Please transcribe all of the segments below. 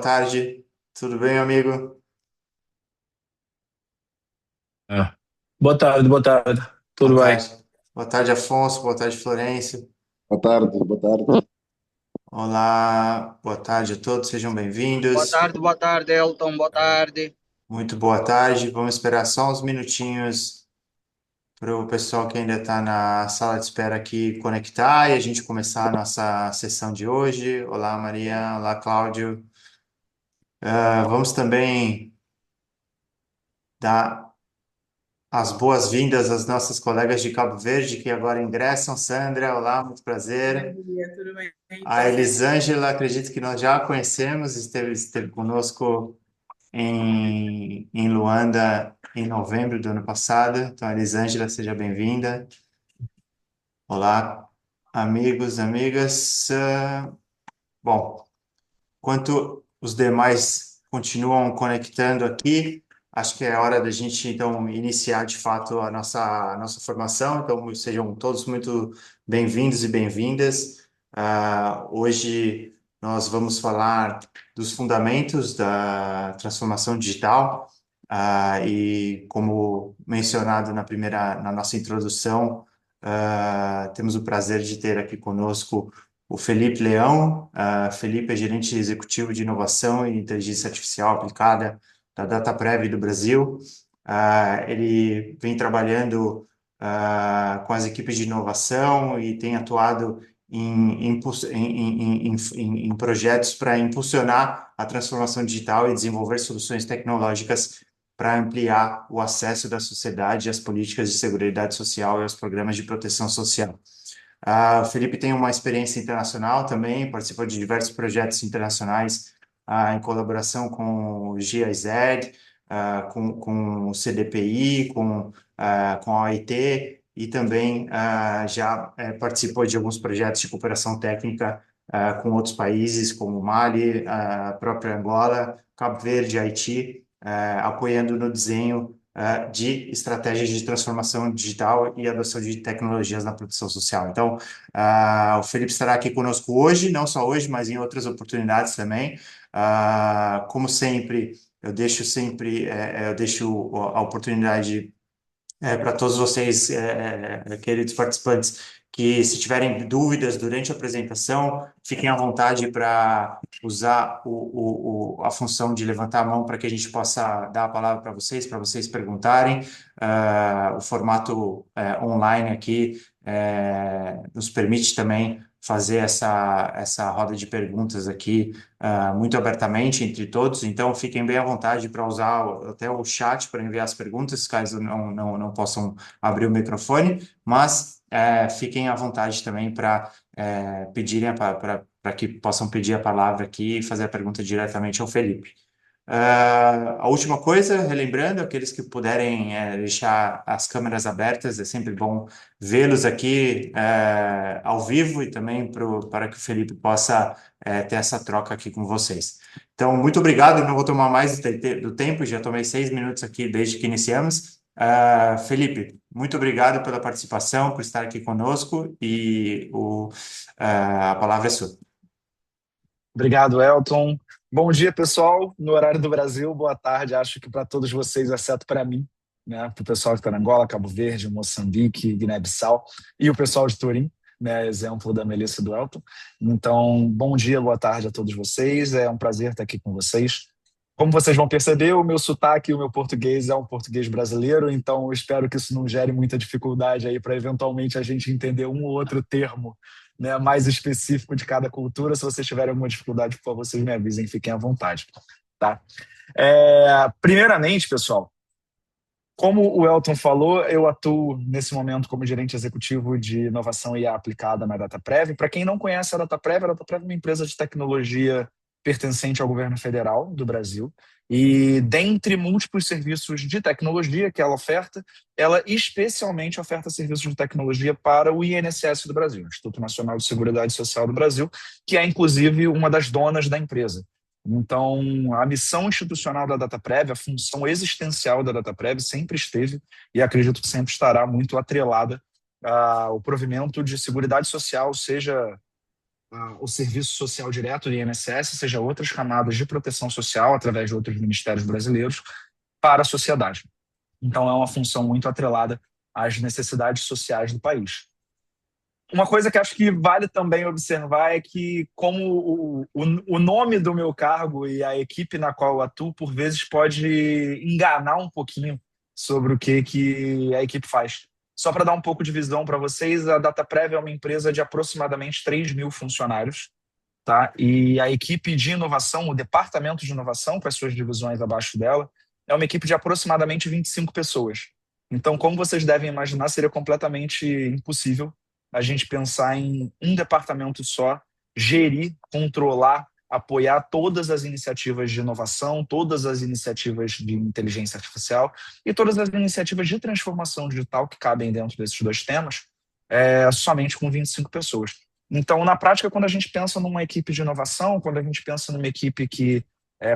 tarde. Tudo bem, amigo? É. Boa tarde, boa tarde. Boa Tudo bem? tarde. Boa tarde, Afonso. Boa tarde, Florencio. Boa tarde, boa tarde. Olá, boa tarde a todos, sejam bem-vindos. Boa tarde, Elton, boa tarde. Muito boa tarde. Vamos esperar só uns minutinhos para o pessoal que ainda está na sala de espera aqui conectar e a gente começar a nossa sessão de hoje. Olá, Maria. Olá, Cláudio. Vamos também dar as boas-vindas às nossas colegas de Cabo Verde que agora ingressam. Sandra, olá, muito prazer. Bom dia, tudo bem? A Elisângela, acredito que nós já a conhecemos, esteve conosco em Luanda em novembro do ano passado. Então, Elisângela, seja bem-vinda. Olá, amigos, amigas. Bom, enquanto os demais continuam conectando aqui, acho que é hora da gente, então, iniciar de fato a nossa formação. Então, sejam todos muito bem-vindos e bem-vindas. Hoje nós vamos falar dos fundamentos da transformação digital. E, como mencionado na nossa introdução, temos o prazer de ter aqui conosco o Felipe Leão. Felipe é gerente executivo de inovação e inteligência artificial aplicada da DataPrev do Brasil. Ele vem trabalhando com as equipes de inovação e tem atuado em projetos para impulsionar a transformação digital e desenvolver soluções tecnológicas para ampliar o acesso da sociedade às políticas de seguridade social e aos programas de proteção social. O Felipe tem uma experiência internacional também, participou de diversos projetos internacionais em colaboração com o GIZ, com o CDPI, com a OIT, e também já participou de alguns projetos de cooperação técnica com outros países, como Mali, a própria Angola, Cabo Verde, Haiti, apoiando no desenho de estratégias de transformação digital e adoção de tecnologias na produção social. Então, o Felipe estará aqui conosco hoje, não só hoje, mas em outras oportunidades também. Como sempre, eu deixo a oportunidade para todos vocês, queridos participantes, que se tiverem dúvidas durante a apresentação, fiquem à vontade para usar a função de levantar a mão para que a gente possa dar a palavra para vocês perguntarem. O formato online aqui nos permite também fazer essa roda de perguntas aqui muito abertamente entre todos, então fiquem bem à vontade para usar até o chat para enviar as perguntas, caso não possam abrir o microfone, mas fiquem à vontade também para pedirem para que possam pedir a palavra aqui e fazer a pergunta diretamente ao Felipe. A última coisa, relembrando, aqueles que puderem deixar as câmeras abertas, é sempre bom vê-los aqui ao vivo e também para que o Felipe possa ter essa troca aqui com vocês. Então, muito obrigado, não vou tomar mais do tempo, já tomei 6 minutos aqui desde que iniciamos. Felipe, muito obrigado pela participação, por estar aqui conosco e a palavra é sua. Obrigado, Elton. Bom dia, pessoal. No horário do Brasil, boa tarde, acho que para todos vocês, exceto para mim, né? Para o pessoal que está na Angola, Cabo Verde, Moçambique, Guiné-Bissau e o pessoal de Turim, né? Exemplo da Melissa e do Elton. Então, bom dia, boa tarde a todos vocês. É um prazer estar aqui com vocês. Como vocês vão perceber, o meu sotaque e o meu português é um português brasileiro, então eu espero que isso não gere muita dificuldade aí para eventualmente a gente entender um ou outro termo, né, mais específico de cada cultura. Se vocês tiverem alguma dificuldade, por favor, vocês me avisem, fiquem à vontade, tá? Primeiramente, pessoal, como o Elton falou, eu atuo nesse momento como gerente executivo de inovação e IA aplicada na DataPrev. Para quem não conhece a DataPrev é uma empresa de tecnologia pertencente ao governo federal do Brasil. E dentre múltiplos serviços de tecnologia que ela especialmente oferta serviços de tecnologia para o INSS do Brasil, Instituto Nacional de Seguridade Social do Brasil, que é inclusive uma das donas da empresa. Então, a missão institucional da DataPrev, a função existencial da DataPrev sempre esteve e acredito que sempre estará muito atrelada ao provimento de seguridade social, seja o serviço social direto do INSS, seja outras camadas de proteção social através de outros ministérios brasileiros para a sociedade. Então, é uma função muito atrelada às necessidades sociais do país. Uma coisa que acho que vale também observar é que, como o nome do meu cargo e a equipe na qual eu atuo, por vezes pode enganar um pouquinho sobre o que a equipe faz. Só para dar um pouco de visão para vocês, a DataPrev é uma empresa de aproximadamente 3.000 funcionários, tá? E a equipe de inovação, o departamento de inovação, com as suas divisões abaixo dela, é uma equipe de aproximadamente 25 pessoas. Então, como vocês devem imaginar, seria completamente impossível a gente pensar em um departamento só, gerir, controlar, apoiar todas as iniciativas de inovação, todas as iniciativas de inteligência artificial e todas as iniciativas de transformação digital que cabem dentro desses dois temas, somente com 25 pessoas. Então, na prática, quando a gente pensa numa equipe de inovação, quando a gente pensa numa equipe que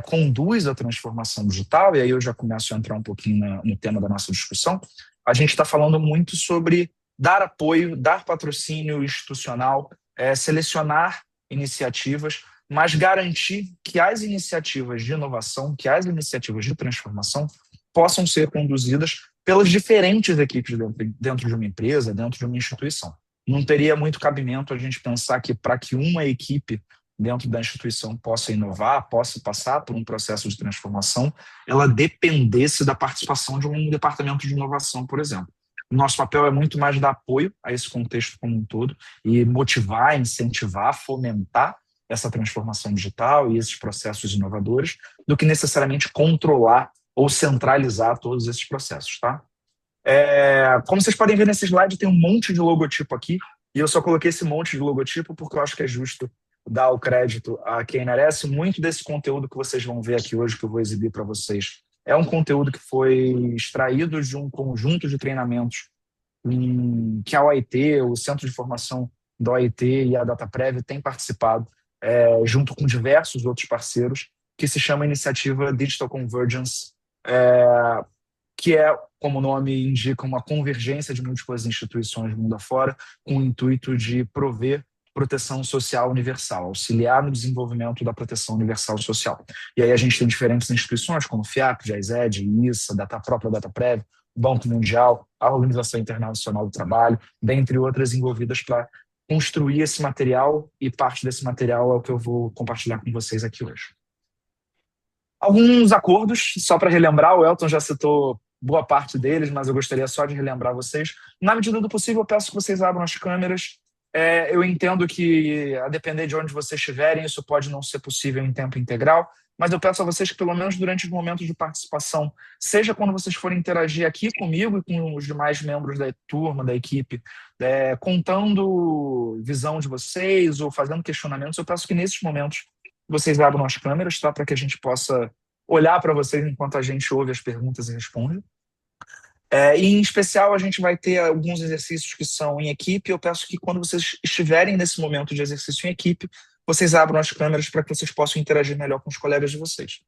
conduz a transformação digital, e aí eu já começo a entrar um pouquinho no tema da nossa discussão, a gente está falando muito sobre dar apoio, dar patrocínio institucional, selecionar iniciativas, mas garantir que as iniciativas de inovação, que as iniciativas de transformação possam ser conduzidas pelas diferentes equipes dentro de uma empresa, dentro de uma instituição. Não teria muito cabimento a gente pensar que para que uma equipe dentro da instituição possa inovar, possa passar por um processo de transformação, ela dependesse da participação de um departamento de inovação, por exemplo. O nosso papel é muito mais dar apoio a esse contexto como um todo e motivar, incentivar, fomentar essa transformação digital e esses processos inovadores, do que necessariamente controlar ou centralizar todos esses processos, tá? Como vocês podem ver nesse slide, tem um monte de logotipo aqui, e eu só coloquei esse monte de logotipo porque eu acho que é justo dar o crédito a quem merece. Muito desse conteúdo que vocês vão ver aqui hoje, que eu vou exibir para vocês, é um conteúdo que foi extraído de um conjunto de treinamentos que a OIT, o Centro de Formação da OIT e a DataPrev têm participado, junto com diversos outros parceiros, que se chama Iniciativa Digital Convergence, que é, como o nome indica, uma convergência de múltiplas instituições do mundo afora, com o intuito de prover proteção social universal, auxiliar no desenvolvimento da proteção universal social. E aí a gente tem diferentes instituições, como o FIAP, GISED, ISA, a própria DataPrev, o Banco Mundial, a Organização Internacional do Trabalho, dentre outras envolvidas para construir esse material, e parte desse material é o que eu vou compartilhar com vocês aqui hoje. Alguns acordos, só para relembrar, o Elton já citou boa parte deles, mas eu gostaria só de relembrar vocês. Na medida do possível, eu peço que vocês abram as câmeras. Eu entendo que, a depender de onde vocês estiverem, isso pode não ser possível em tempo integral, mas eu peço a vocês que, pelo menos durante os momentos de participação, seja quando vocês forem interagir aqui comigo e com os demais membros da turma, da equipe, contando visão de vocês ou fazendo questionamentos, eu peço que nesses momentos vocês abram as câmeras, tá? Para que a gente possa olhar para vocês enquanto a gente ouve as perguntas e responde. E, em especial, a gente vai ter alguns exercícios que são em equipe. Eu peço que, quando vocês estiverem nesse momento de exercício em equipe, vocês abram as câmeras para que vocês possam interagir melhor com os colegas de vocês.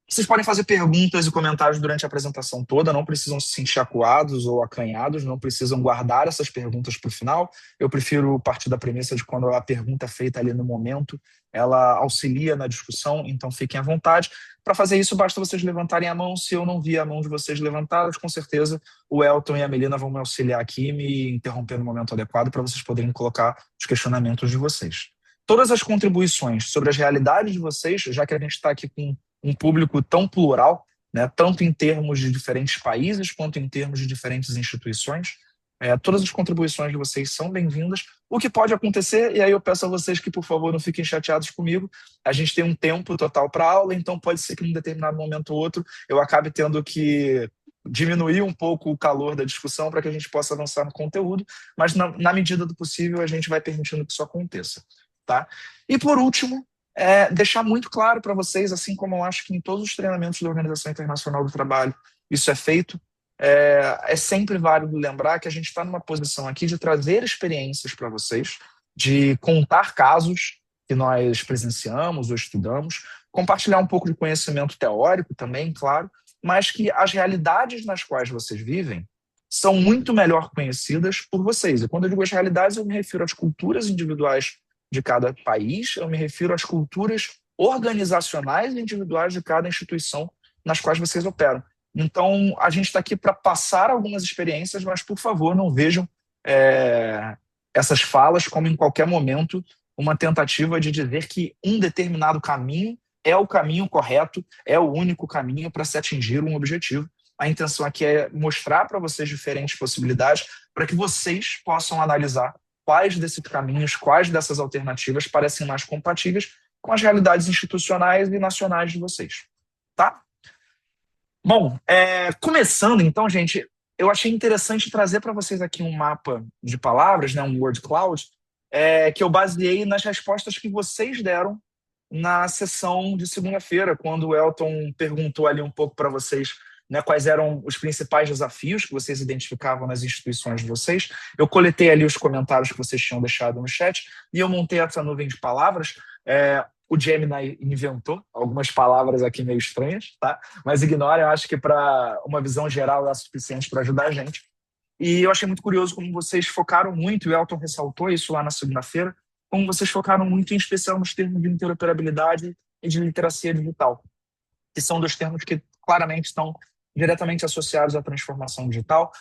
Vocês podem fazer perguntas e comentários durante a apresentação toda, não precisam se sentir acuados ou acanhados, não precisam guardar essas perguntas para o final. Eu prefiro partir da premissa de quando a pergunta é feita ali no momento, ela auxilia na discussão, então fiquem à vontade. Para fazer isso, basta vocês levantarem a mão. Se eu não vi a mão de vocês levantadas, com certeza o Elton e a Melina vão me auxiliar aqui e me interromper no momento adequado para vocês poderem colocar os questionamentos de vocês. Todas as contribuições sobre as realidades de vocês, já que a gente está aqui com um público tão plural, né, tanto em termos de diferentes países quanto em termos de diferentes instituições, todas as contribuições de vocês são bem-vindas. O que pode acontecer, e aí eu peço a vocês que, por favor, não fiquem chateados comigo, a gente tem um tempo total para a aula, então pode ser que em um determinado momento ou outro eu acabe tendo que diminuir um pouco o calor da discussão para que a gente possa avançar no conteúdo, mas na medida do possível a gente vai permitindo que isso aconteça. Tá? E, por último, deixar muito claro para vocês, assim como eu acho que em todos os treinamentos da Organização Internacional do Trabalho isso é feito, é sempre válido lembrar que a gente está numa posição aqui de trazer experiências para vocês, de contar casos que nós presenciamos ou estudamos, compartilhar um pouco de conhecimento teórico também, claro, mas que as realidades nas quais vocês vivem são muito melhor conhecidas por vocês. E quando eu digo as realidades, eu me refiro às culturas individuais de cada país, eu me refiro às culturas organizacionais e individuais de cada instituição nas quais vocês operam. Então, a gente está aqui para passar algumas experiências, mas, por favor, não vejam essas falas como, em qualquer momento, uma tentativa de dizer que um determinado caminho é o caminho correto, é o único caminho para se atingir um objetivo. A intenção aqui é mostrar para vocês diferentes possibilidades para que vocês possam analisar quais desses caminhos, quais dessas alternativas parecem mais compatíveis com as realidades institucionais e nacionais de vocês. Tá? Bom, começando então, gente, eu achei interessante trazer para vocês aqui um mapa de palavras, né, um word cloud, que eu baseei nas respostas que vocês deram na sessão de segunda-feira, quando o Elton perguntou ali um pouco para vocês, né, quais eram os principais desafios que vocês identificavam nas instituições de vocês. Eu coletei ali os comentários que vocês tinham deixado no chat e eu montei essa nuvem de palavras. O Gemini inventou algumas palavras aqui meio estranhas, tá? Mas ignora, eu acho que para uma visão geral é suficiente para ajudar a gente. E eu achei muito curioso como vocês focaram muito, e o Elton ressaltou isso lá na segunda-feira, como vocês focaram muito, em especial, nos termos de interoperabilidade e de literacia digital, que são dois termos que claramente estão diretamente associados à transformação digital.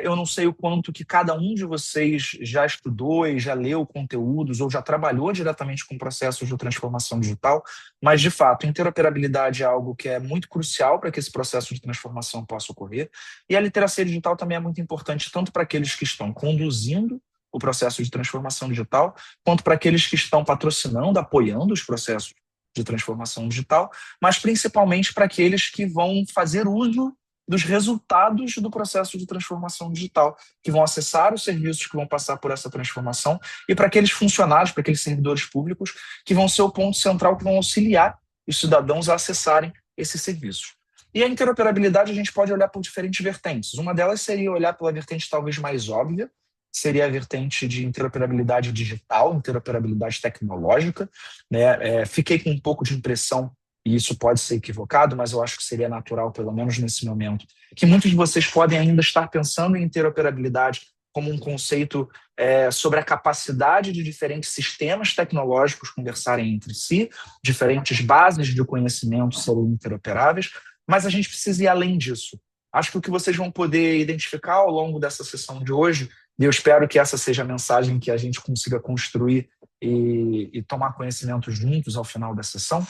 Eu não sei o quanto que cada um de vocês já estudou e já leu conteúdos ou já trabalhou diretamente com processos de transformação digital, mas, de fato, interoperabilidade é algo que é muito crucial para que esse processo de transformação possa ocorrer, e a literacia digital também é muito importante, tanto para aqueles que estão conduzindo o processo de transformação digital, quanto para aqueles que estão patrocinando, apoiando os processos de transformação digital, mas principalmente para aqueles que vão fazer uso dos resultados do processo de transformação digital, que vão acessar os serviços que vão passar por essa transformação, e para aqueles funcionários, para aqueles servidores públicos, que vão ser o ponto central que vão auxiliar os cidadãos a acessarem esses serviços. E a interoperabilidade a gente pode olhar por diferentes vertentes. Uma delas seria olhar pela vertente talvez mais óbvia, seria a vertente de interoperabilidade digital, interoperabilidade tecnológica, né? Fiquei com um pouco de impressão, e isso pode ser equivocado, mas eu acho que seria natural, pelo menos nesse momento, que muitos de vocês podem ainda estar pensando em interoperabilidade como um conceito sobre a capacidade de diferentes sistemas tecnológicos conversarem entre si, diferentes bases de conhecimento serem interoperáveis, mas a gente precisa ir além disso. Acho que o que vocês vão poder identificar ao longo dessa sessão de hoje, e eu espero que essa seja a mensagem que a gente consiga construir e tomar conhecimento juntos ao final da sessão,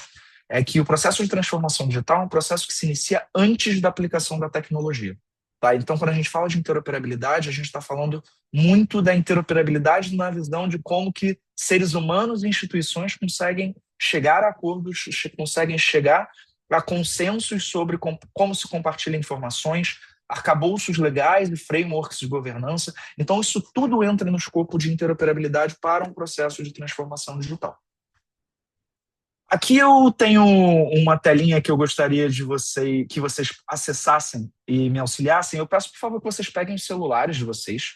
é que o processo de transformação digital é um processo que se inicia antes da aplicação da tecnologia. Tá? Então, quando a gente fala de interoperabilidade, a gente está falando muito da interoperabilidade na visão de como que seres humanos e instituições conseguem chegar a acordos, conseguem chegar a consensos sobre como se compartilham informações, arcabouços legais e frameworks de governança. Então, isso tudo entra no escopo de interoperabilidade para um processo de transformação digital. Aqui eu tenho uma telinha que eu gostaria de que vocês acessassem e me auxiliassem. Eu peço, por favor, que vocês peguem os celulares de vocês,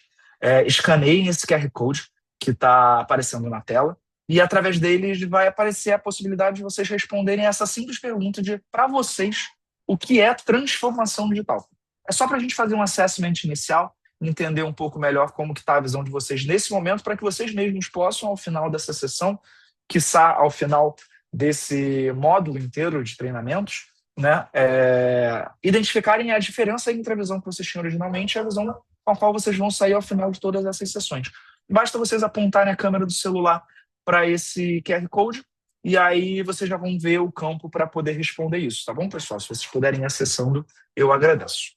escaneiem esse QR Code que está aparecendo na tela, e através deles vai aparecer a possibilidade de vocês responderem essa simples pergunta de, para vocês, o que é transformação digital? É só para a gente fazer um assessment inicial, entender um pouco melhor como que está a visão de vocês nesse momento, para que vocês mesmos possam, ao final dessa sessão, quiçá ao final desse módulo inteiro de treinamentos, né, identificarem a diferença entre a visão que vocês tinham originalmente e a visão com a qual vocês vão sair ao final de todas essas sessões. Basta vocês apontarem a câmera do celular para esse QR Code e aí vocês já vão ver o campo para poder responder isso, tá bom, pessoal? Se vocês puderem ir acessando, eu agradeço.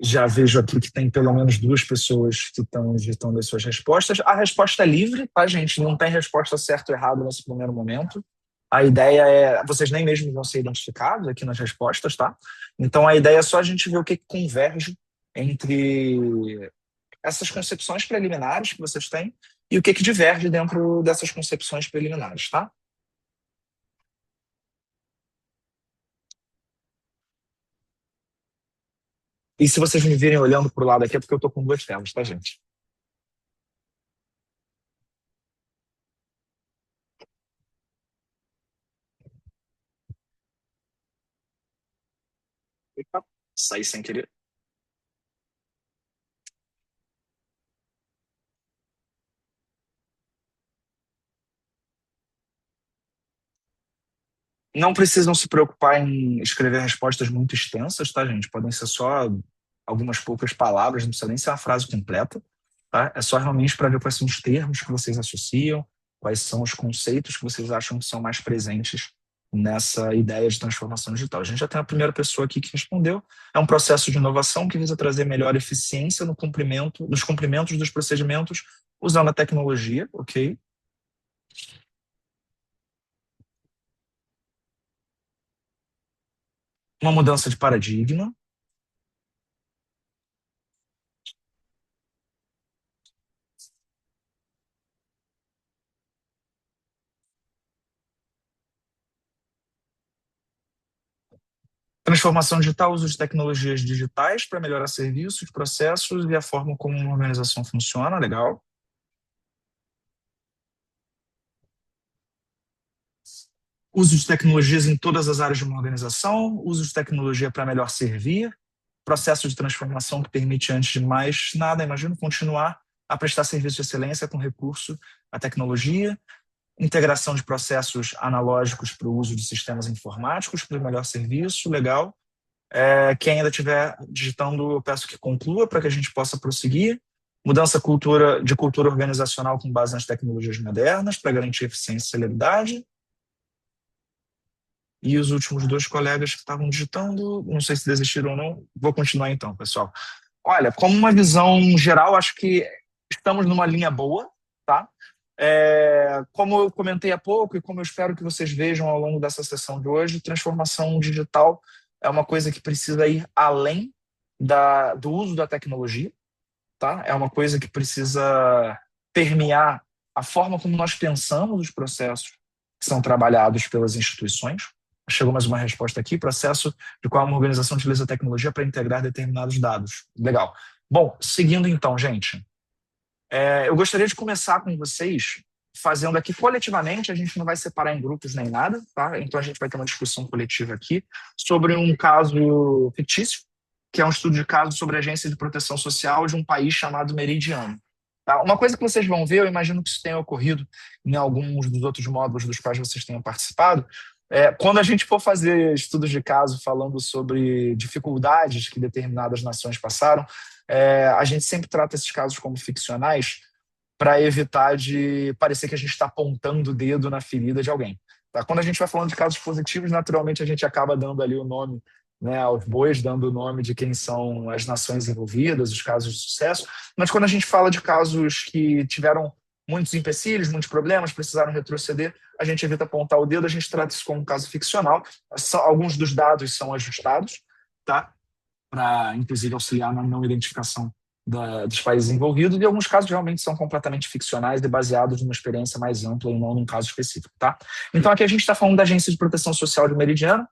Já vejo aqui que tem pelo menos 2 pessoas que estão digitando as suas respostas. A resposta é livre, tá, gente? Não tem resposta certa ou errada nesse primeiro momento. A ideia é... Vocês nem mesmo vão ser identificados aqui nas respostas, tá? Então, a ideia é só a gente ver o que converge entre essas concepções preliminares que vocês têm e o que diverge dentro dessas concepções preliminares, tá? E se vocês me virem olhando para o lado aqui, é porque eu estou com 2 telas, tá, gente? Saí sem querer. Não precisam se preocupar em escrever respostas muito extensas, tá, gente? Podem ser só algumas poucas palavras, não precisa nem ser uma frase completa, tá? É só realmente para ver quais são os termos que vocês associam, quais são os conceitos que vocês acham que são mais presentes nessa ideia de transformação digital. A gente já tem a primeira pessoa aqui que respondeu. É um processo de inovação que visa trazer melhor eficiência no cumprimento, nos cumprimentos dos procedimentos usando a tecnologia, ok? Uma mudança de paradigma. Transformação digital, uso de tecnologias digitais para melhorar serviços, processos e a forma como uma organização funciona. Legal. Uso de tecnologias em todas as áreas de uma organização, uso de tecnologia para melhor servir, processo de transformação que permite, antes de mais nada, imagino, continuar a prestar serviço de excelência com recurso à tecnologia, integração de processos analógicos para o uso de sistemas informáticos para o melhor serviço. Legal. Quem ainda estiver digitando, eu peço que conclua para que a gente possa prosseguir. Mudança de cultura organizacional com base nas tecnologias modernas para garantir eficiência e celeridade. E os últimos dois colegas que estavam digitando, não sei se desistiram ou não, vou continuar então, pessoal. Olha, como uma visão geral, acho que estamos numa linha boa, tá? Como eu comentei há pouco e como eu espero que vocês vejam ao longo dessa sessão de hoje, transformação digital é uma coisa que precisa ir além do uso da tecnologia, tá? É uma coisa que precisa permear a forma como nós pensamos os processos que são trabalhados pelas instituições. Chegou mais uma resposta aqui: processo de qual uma organização utiliza a tecnologia para integrar determinados dados. Legal. Bom, seguindo então, gente. Eu gostaria de começar com vocês fazendo aqui coletivamente, a gente não vai separar em grupos nem nada, tá? Então a gente vai ter uma discussão coletiva aqui sobre um caso fictício, que é um estudo de caso sobre a agência de proteção social de um país chamado Meridiano. Tá? Uma coisa que vocês vão ver, eu imagino que isso tenha ocorrido em alguns dos outros módulos dos quais vocês tenham participado, quando a gente for fazer estudos de caso falando sobre dificuldades que determinadas nações passaram, a gente sempre trata esses casos como ficcionais para evitar de parecer que a gente está apontando o dedo na ferida de alguém. Tá? Quando a gente vai falando de casos positivos, naturalmente a gente acaba dando ali o nome, né, aos bois, dando o nome de quem são as nações envolvidas, os casos de sucesso. Mas quando a gente fala de casos que tiveram muitos empecilhos, muitos problemas, precisaram retroceder, a gente evita apontar o dedo, a gente trata isso como um caso ficcional. Alguns dos dados são ajustados, tá? Para, inclusive, auxiliar na não identificação dos países envolvidos, e alguns casos realmente são completamente ficcionais e baseados numa experiência mais ampla e não num caso específico. Tá? Então, aqui a gente está falando da Agência de Proteção Social de Meridiano,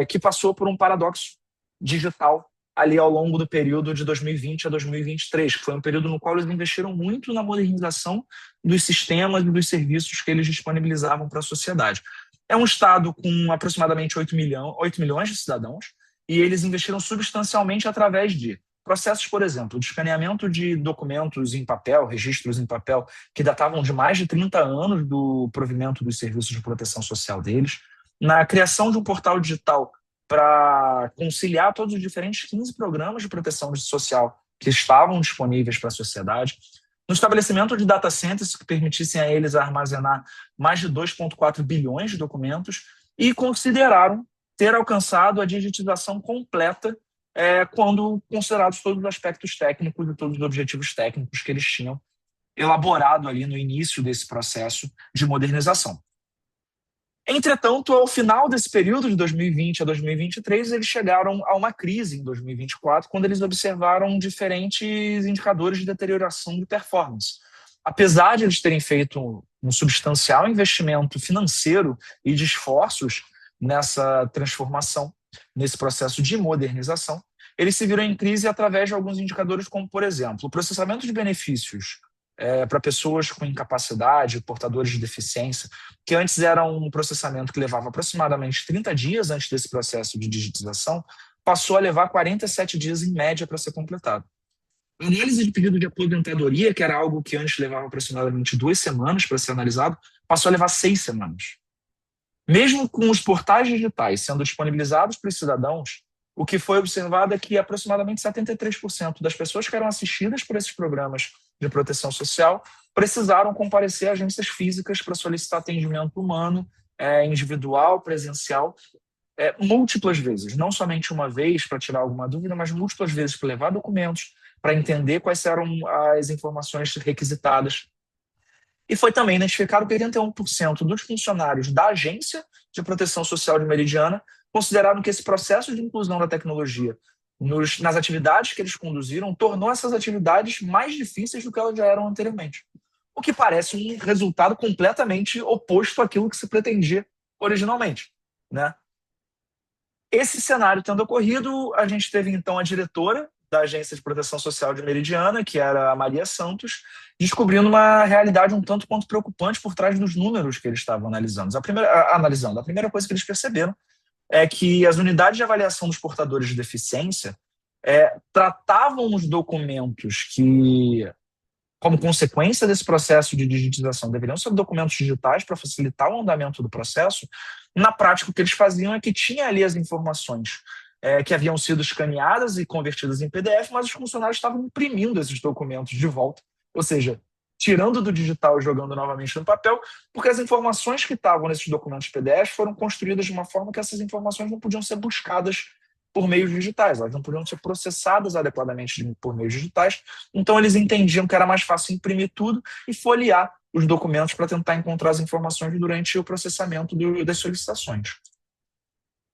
que passou por um paradoxo digital ali ao longo do período de 2020 a 2023, que foi um período no qual eles investiram muito na modernização dos sistemas e dos serviços que eles disponibilizavam para a sociedade. É um estado com aproximadamente 8 milhões de cidadãos, e eles investiram substancialmente através de processos, por exemplo, de escaneamento de documentos em papel, registros em papel, que datavam de mais de 30 anos do provimento dos serviços de proteção social deles, na criação de um portal digital para conciliar todos os diferentes 15 programas de proteção social que estavam disponíveis para a sociedade, no estabelecimento de data centers que permitissem a eles armazenar mais de 2,4 bilhões de documentos, e consideraram ter alcançado a digitização completa quando considerados todos os aspectos técnicos e todos os objetivos técnicos que eles tinham elaborado ali no início desse processo de modernização. Entretanto, ao final desse período de 2020 a 2023, eles chegaram a uma crise em 2024, quando eles observaram diferentes indicadores de deterioração de performance. Apesar de eles terem feito um substancial investimento financeiro e de esforços nessa transformação, nesse processo de modernização, eles se viram em crise através de alguns indicadores, como, por exemplo, o processamento de benefícios para pessoas com incapacidade, portadores de deficiência, que antes era um processamento que levava aproximadamente 30 dias antes desse processo de digitização, passou a levar 47 dias em média para ser completado. A análise de pedido de aposentadoria, que era algo que antes levava aproximadamente 2 semanas para ser analisado, passou a levar 6 semanas. Mesmo com os portais digitais sendo disponibilizados para os cidadãos, o que foi observado é que aproximadamente 73% das pessoas que eram assistidas por esses programas de proteção social precisaram comparecer a agências físicas para solicitar atendimento humano, individual, presencial, múltiplas vezes, não somente uma vez para tirar alguma dúvida, mas múltiplas vezes para levar documentos, para entender quais eram as informações requisitadas. E foi também identificado que 81% dos funcionários da Agência de Proteção Social de Meridiana consideraram que esse processo de inclusão da tecnologia nas atividades que eles conduziram tornou essas atividades mais difíceis do que elas já eram anteriormente. O que parece um resultado completamente oposto àquilo que se pretendia originalmente, né? Esse cenário tendo ocorrido, a gente teve então a diretora da Agência de Proteção Social de Meridiana, que era a Maria Santos, descobrindo uma realidade um tanto quanto preocupante por trás dos números que eles estavam analisando. A primeira coisa que eles perceberam é que as unidades de avaliação dos portadores de deficiência tratavam os documentos que, como consequência desse processo de digitização, deveriam ser documentos digitais para facilitar o andamento do processo. Na prática, o que eles faziam é que tinha ali as informações que haviam sido escaneadas e convertidas em PDF, mas os funcionários estavam imprimindo esses documentos de volta, ou seja, tirando do digital e jogando novamente no papel, porque as informações que estavam nesses documentos PDF foram construídas de uma forma que essas informações não podiam ser buscadas por meios digitais, elas não podiam ser processadas adequadamente por meios digitais, então eles entendiam que era mais fácil imprimir tudo e folhear os documentos para tentar encontrar as informações durante o processamento das solicitações.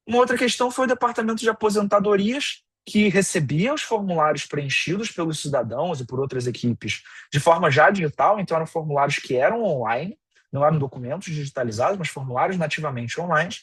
Uma outra questão foi o departamento de aposentadorias, que recebia os formulários preenchidos pelos cidadãos e por outras equipes de forma já digital, então eram formulários que eram online, não eram documentos digitalizados, mas formulários nativamente online,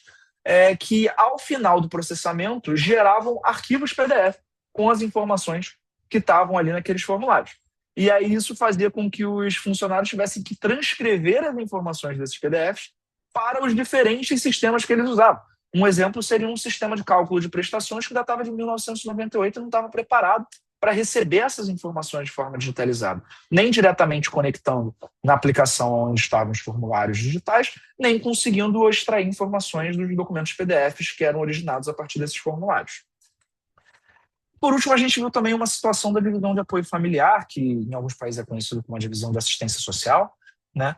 que ao final do processamento geravam arquivos PDF com as informações que estavam ali naqueles formulários. E aí isso fazia com que os funcionários tivessem que transcrever as informações desses PDFs para os diferentes sistemas que eles usavam. Um exemplo seria um sistema de cálculo de prestações que datava de 1998 e não estava preparado para receber essas informações de forma digitalizada, nem diretamente conectando na aplicação onde estavam os formulários digitais, nem conseguindo extrair informações dos documentos PDFs que eram originados a partir desses formulários. Por último, a gente viu também uma situação da divisão de apoio familiar, que em alguns países é conhecido como a divisão de assistência social, né?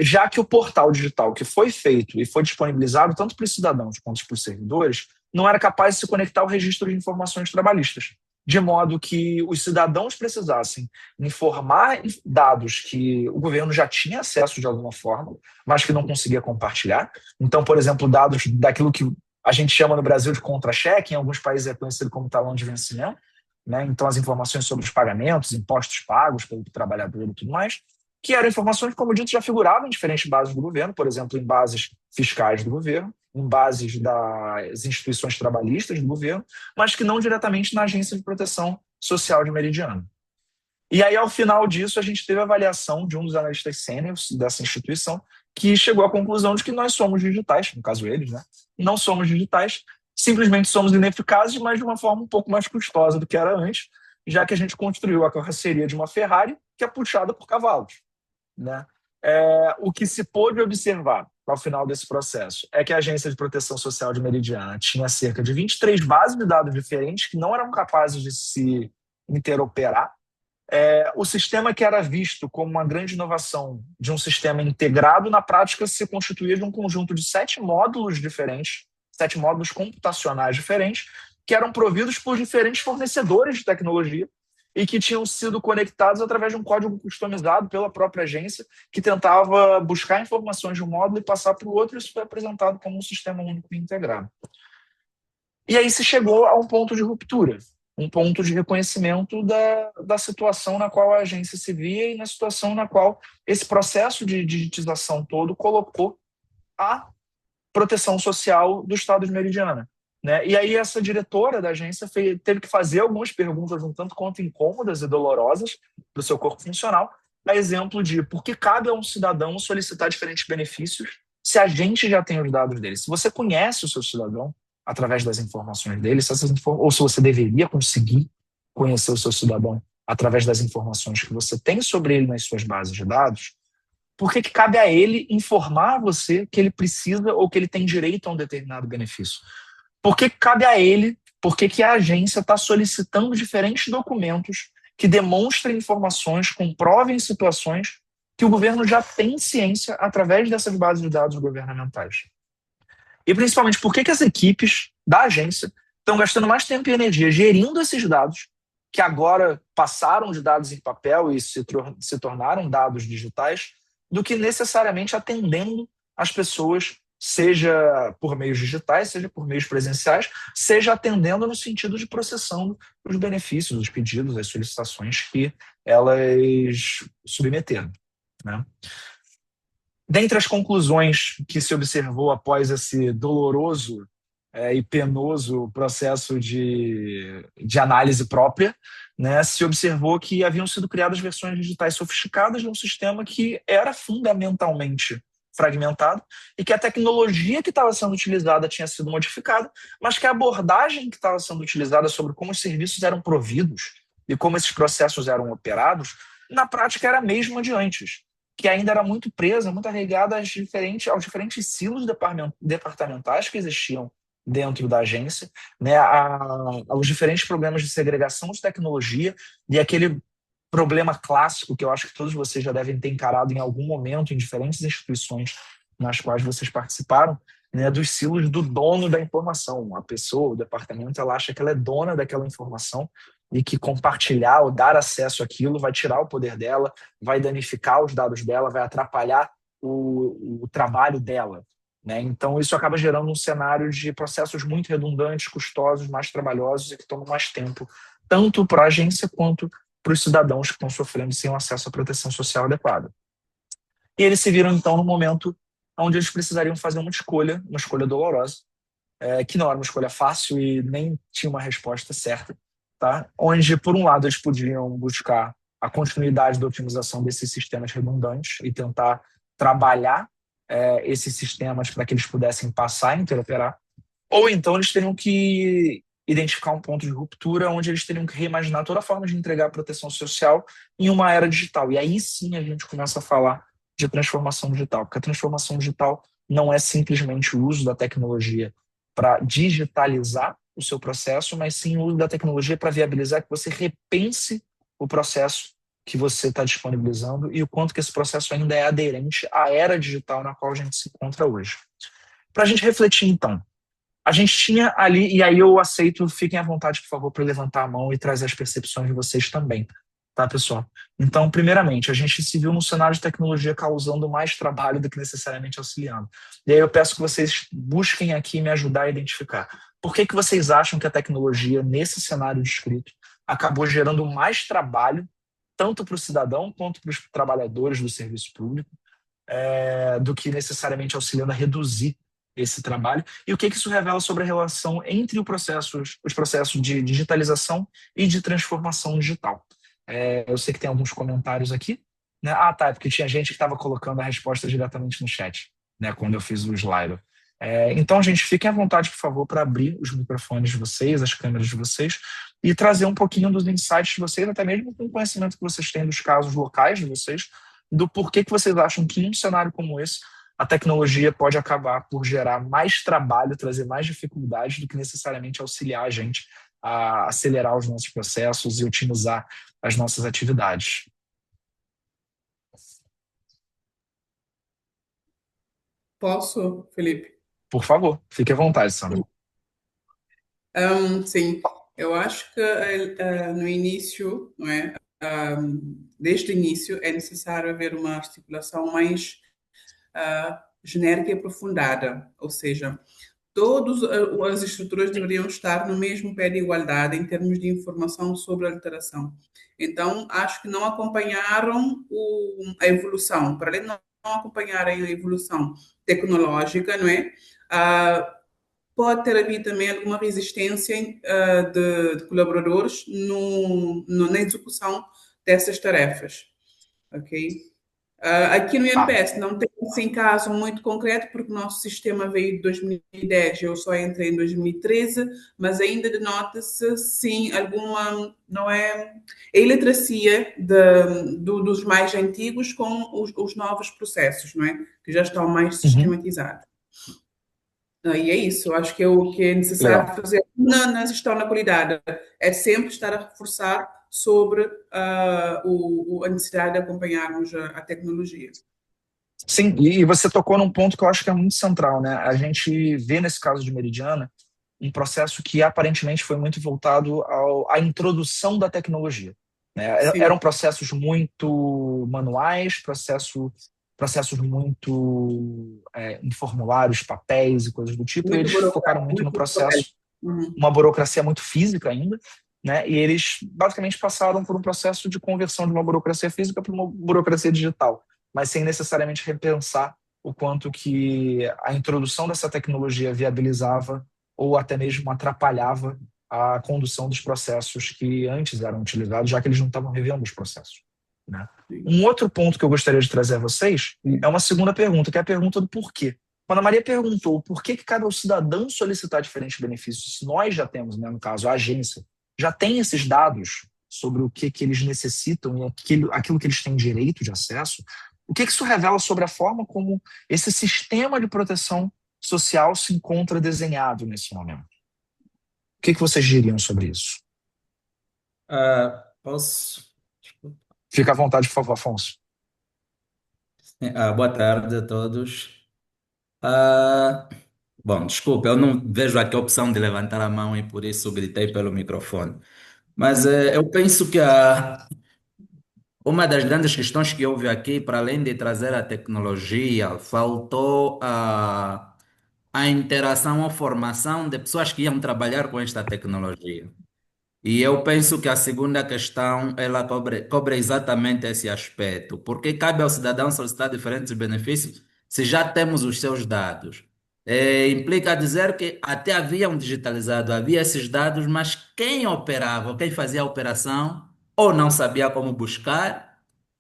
Já que o portal digital que foi feito e foi disponibilizado tanto para os cidadãos quanto para os servidores não era capaz de se conectar ao registro de informações trabalhistas, de modo que os cidadãos precisassem informar dados que o governo já tinha acesso de alguma forma, mas que não conseguia compartilhar. Então, por exemplo, dados daquilo que a gente chama no Brasil de contra-cheque, em alguns países é conhecido como talão de vencimento, né? Então, as informações sobre os pagamentos, impostos pagos pelo trabalhador e tudo mais, que eram informações, como dito, já figuravam em diferentes bases do governo, por exemplo, em bases fiscais do governo, em bases das instituições trabalhistas do governo, mas que não diretamente na Agência de Proteção Social de Meridiana. E aí, ao final disso, a gente teve a avaliação de um dos analistas sêniores dessa instituição, que chegou à conclusão de que nós somos digitais, no caso eles, né? Não somos digitais, simplesmente somos ineficazes, mas de uma forma um pouco mais custosa do que era antes, já que a gente construiu a carroceria de uma Ferrari que é puxada por cavalos, né? O que se pôde observar ao final desse processo é que a Agência de Proteção Social de Meridiana tinha cerca de 23 bases de dados diferentes que não eram capazes de se interoperar. O sistema que era visto como uma grande inovação de um sistema integrado, na prática se constituía de um conjunto de 7 módulos diferentes, 7 módulos computacionais diferentes, que eram providos por diferentes fornecedores de tecnologia e que tinham sido conectados através de um código customizado pela própria agência, que tentava buscar informações de um módulo e passar para o outro, e isso foi apresentado como um sistema único e integrado. E aí se chegou a um ponto de ruptura, um ponto de reconhecimento da situação na qual a agência se via e na situação na qual esse processo de digitização todo colocou a proteção social do Estado de Meridiana, né? E aí essa diretora da agência teve que fazer algumas perguntas um tanto quanto incômodas e dolorosas para o seu corpo funcional, a exemplo de por que cabe a um cidadão solicitar diferentes benefícios se a gente já tem os dados dele. Se você conhece o seu cidadão, através das informações dele, ou se você deveria conseguir conhecer o seu cidadão através das informações que você tem sobre ele nas suas bases de dados, por que cabe a ele informar a você que ele precisa ou que ele tem direito a um determinado benefício? Por que cabe a ele, por que a agência está solicitando diferentes documentos que demonstrem informações, comprovem situações que o governo já tem ciência através dessas bases de dados governamentais? E principalmente, por que as equipes da agência estão gastando mais tempo e energia gerindo esses dados, que agora passaram de dados em papel e se tornaram dados digitais, do que necessariamente atendendo as pessoas, seja por meios digitais, seja por meios presenciais, seja atendendo no sentido de processando os benefícios, os pedidos, as solicitações que elas submeteram, né? Dentre as conclusões que se observou após esse doloroso e penoso processo de análise própria, né, se observou que haviam sido criadas versões digitais sofisticadas de um sistema que era fundamentalmente fragmentado e que a tecnologia que estava sendo utilizada tinha sido modificada, mas que a abordagem que estava sendo utilizada sobre como os serviços eram providos e como esses processos eram operados, na prática era a mesma de antes, que ainda era muito presa, muito arraigada aos diferentes silos departamentais que existiam dentro da agência, né, aos diferentes problemas de segregação de tecnologia e aquele problema clássico que eu acho que todos vocês já devem ter encarado em algum momento em diferentes instituições nas quais vocês participaram, né, dos silos do dono da informação. A pessoa, o departamento, ela acha que ela é dona daquela informação e que compartilhar ou dar acesso àquilo vai tirar o poder dela, vai danificar os dados dela, vai atrapalhar o trabalho dela, né? Então, isso acaba gerando um cenário de processos muito redundantes, custosos, mais trabalhosos e que tomam mais tempo, tanto para a agência quanto para os cidadãos que estão sofrendo sem o acesso à proteção social adequada. E eles se viram, então, no momento onde eles precisariam fazer uma escolha dolorosa, que não era uma escolha fácil e nem tinha uma resposta certa, tá? Onde, por um lado, eles podiam buscar a continuidade da otimização desses sistemas redundantes e tentar trabalhar esses sistemas para que eles pudessem passar a interoperar, ou então eles teriam que identificar um ponto de ruptura onde eles teriam que reimaginar toda a forma de entregar a proteção social em uma era digital. E aí sim a gente começa a falar de transformação digital, porque a transformação digital não é simplesmente o uso da tecnologia para digitalizar o seu processo, mas sim o uso da tecnologia para viabilizar que você repense o processo que você está disponibilizando e o quanto que esse processo ainda é aderente à era digital na qual a gente se encontra hoje. Para a gente refletir, então, a gente tinha ali, e aí eu aceito, fiquem à vontade, por favor, para levantar a mão e trazer as percepções de vocês também, tá, pessoal? Então, primeiramente, a gente se viu num cenário de tecnologia causando mais trabalho do que necessariamente auxiliando. E aí eu peço que vocês busquem aqui me ajudar a identificar. Por que vocês acham que a tecnologia, nesse cenário descrito, acabou gerando mais trabalho, tanto para o cidadão quanto para os trabalhadores do serviço público, do que necessariamente auxiliando a reduzir esse trabalho, e o que isso revela sobre a relação entre os processos de digitalização e de transformação digital. Eu sei que tem alguns comentários aqui, né? Tá, é porque tinha gente que estava colocando a resposta diretamente no chat, né, quando eu fiz o slide. Então, gente, fiquem à vontade, por favor, para abrir os microfones de vocês, as câmeras de vocês, e trazer um pouquinho dos insights de vocês, até mesmo com o conhecimento que vocês têm dos casos locais de vocês, do porquê que vocês acham que em um cenário como esse a tecnologia pode acabar por gerar mais trabalho, trazer mais dificuldades do que necessariamente auxiliar a gente a acelerar os nossos processos e otimizar as nossas atividades. Posso, Felipe? Por favor, fique à vontade, Sandra. Sim, eu acho que no início, não é? Desde o início é necessário haver uma articulação mais genérica e aprofundada, ou seja, todas as estruturas deveriam estar no mesmo pé de igualdade em termos de informação sobre a alteração. Então, acho que não acompanharam a evolução, para além de não acompanharem a evolução tecnológica, não é? Pode ter havido também alguma resistência de colaboradores na execução dessas tarefas, ok? Aqui no Tá. INPS não tem assim caso muito concreto, porque o nosso sistema veio de 2010, eu só entrei em 2013, mas ainda denota-se, sim, alguma, não é, a iliteracia dos mais antigos com os novos processos, não é? Que já estão mais Uhum. sistematizados. E é isso, eu acho que é o que é Legal. necessário fazer na gestão da qualidade, é sempre estar a reforçar sobre a necessidade de acompanharmos a tecnologia. Sim, e você tocou num ponto que eu acho que é muito central, né? A gente vê nesse caso de Meridiana um processo que aparentemente foi muito voltado à introdução da tecnologia, né? Eram Sim, processos muito manuais, processos muito em formulários, papéis e coisas do tipo, e muito eles focaram burocrático, muito no muito papel. processo, Uhum. uma burocracia muito física ainda, né? E eles basicamente passaram por um processo de conversão de uma burocracia física para uma burocracia digital, mas sem necessariamente repensar o quanto que a introdução dessa tecnologia viabilizava ou até mesmo atrapalhava a condução dos processos que antes eram utilizados, já que eles não estavam revendo os processos, né? Sim. Um outro ponto que eu gostaria de trazer a vocês é uma segunda pergunta, que é a pergunta do porquê. Quando a Maria perguntou por que cabe ao cidadão solicitar diferentes benefícios, se nós já temos, né, no caso, a agência, já tem esses dados sobre o que eles necessitam e aquilo que eles têm direito de acesso, o que isso revela sobre a forma como esse sistema de proteção social se encontra desenhado nesse momento? O que vocês diriam sobre isso? Posso? Desculpa. Fica à vontade, por favor, Afonso. Boa tarde a todos. Ah, bom, desculpa, eu não vejo aqui a opção de levantar a mão e por isso gritei pelo microfone. Mas eu penso que uma das grandes questões que houve aqui, para além de trazer a tecnologia, faltou a interação ou formação de pessoas que iam trabalhar com esta tecnologia. E eu penso que a segunda questão, ela cobre exatamente esse aspecto. Porque cabe ao cidadão solicitar diferentes benefícios se já temos os seus dados. Implica dizer que até haviam digitalizado, havia esses dados, mas quem operava, ou quem fazia a operação, ou não sabia como buscar,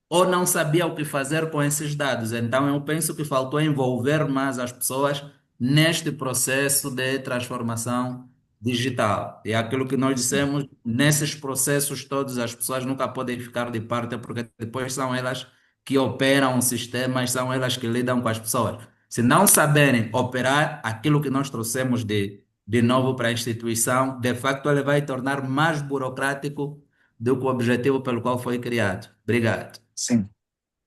ou não sabia o que fazer com esses dados. Então, eu penso que faltou envolver mais as pessoas neste processo de transformação digital. E aquilo que nós Sim, dissemos, nesses processos todos, as pessoas nunca podem ficar de parte, porque depois são elas que operam os sistemas, são elas que lidam com as pessoas. Se não saberem operar aquilo que nós trouxemos de novo para a instituição, de facto, ele vai tornar mais burocrático do que o objetivo pelo qual foi criado. Obrigado. sim.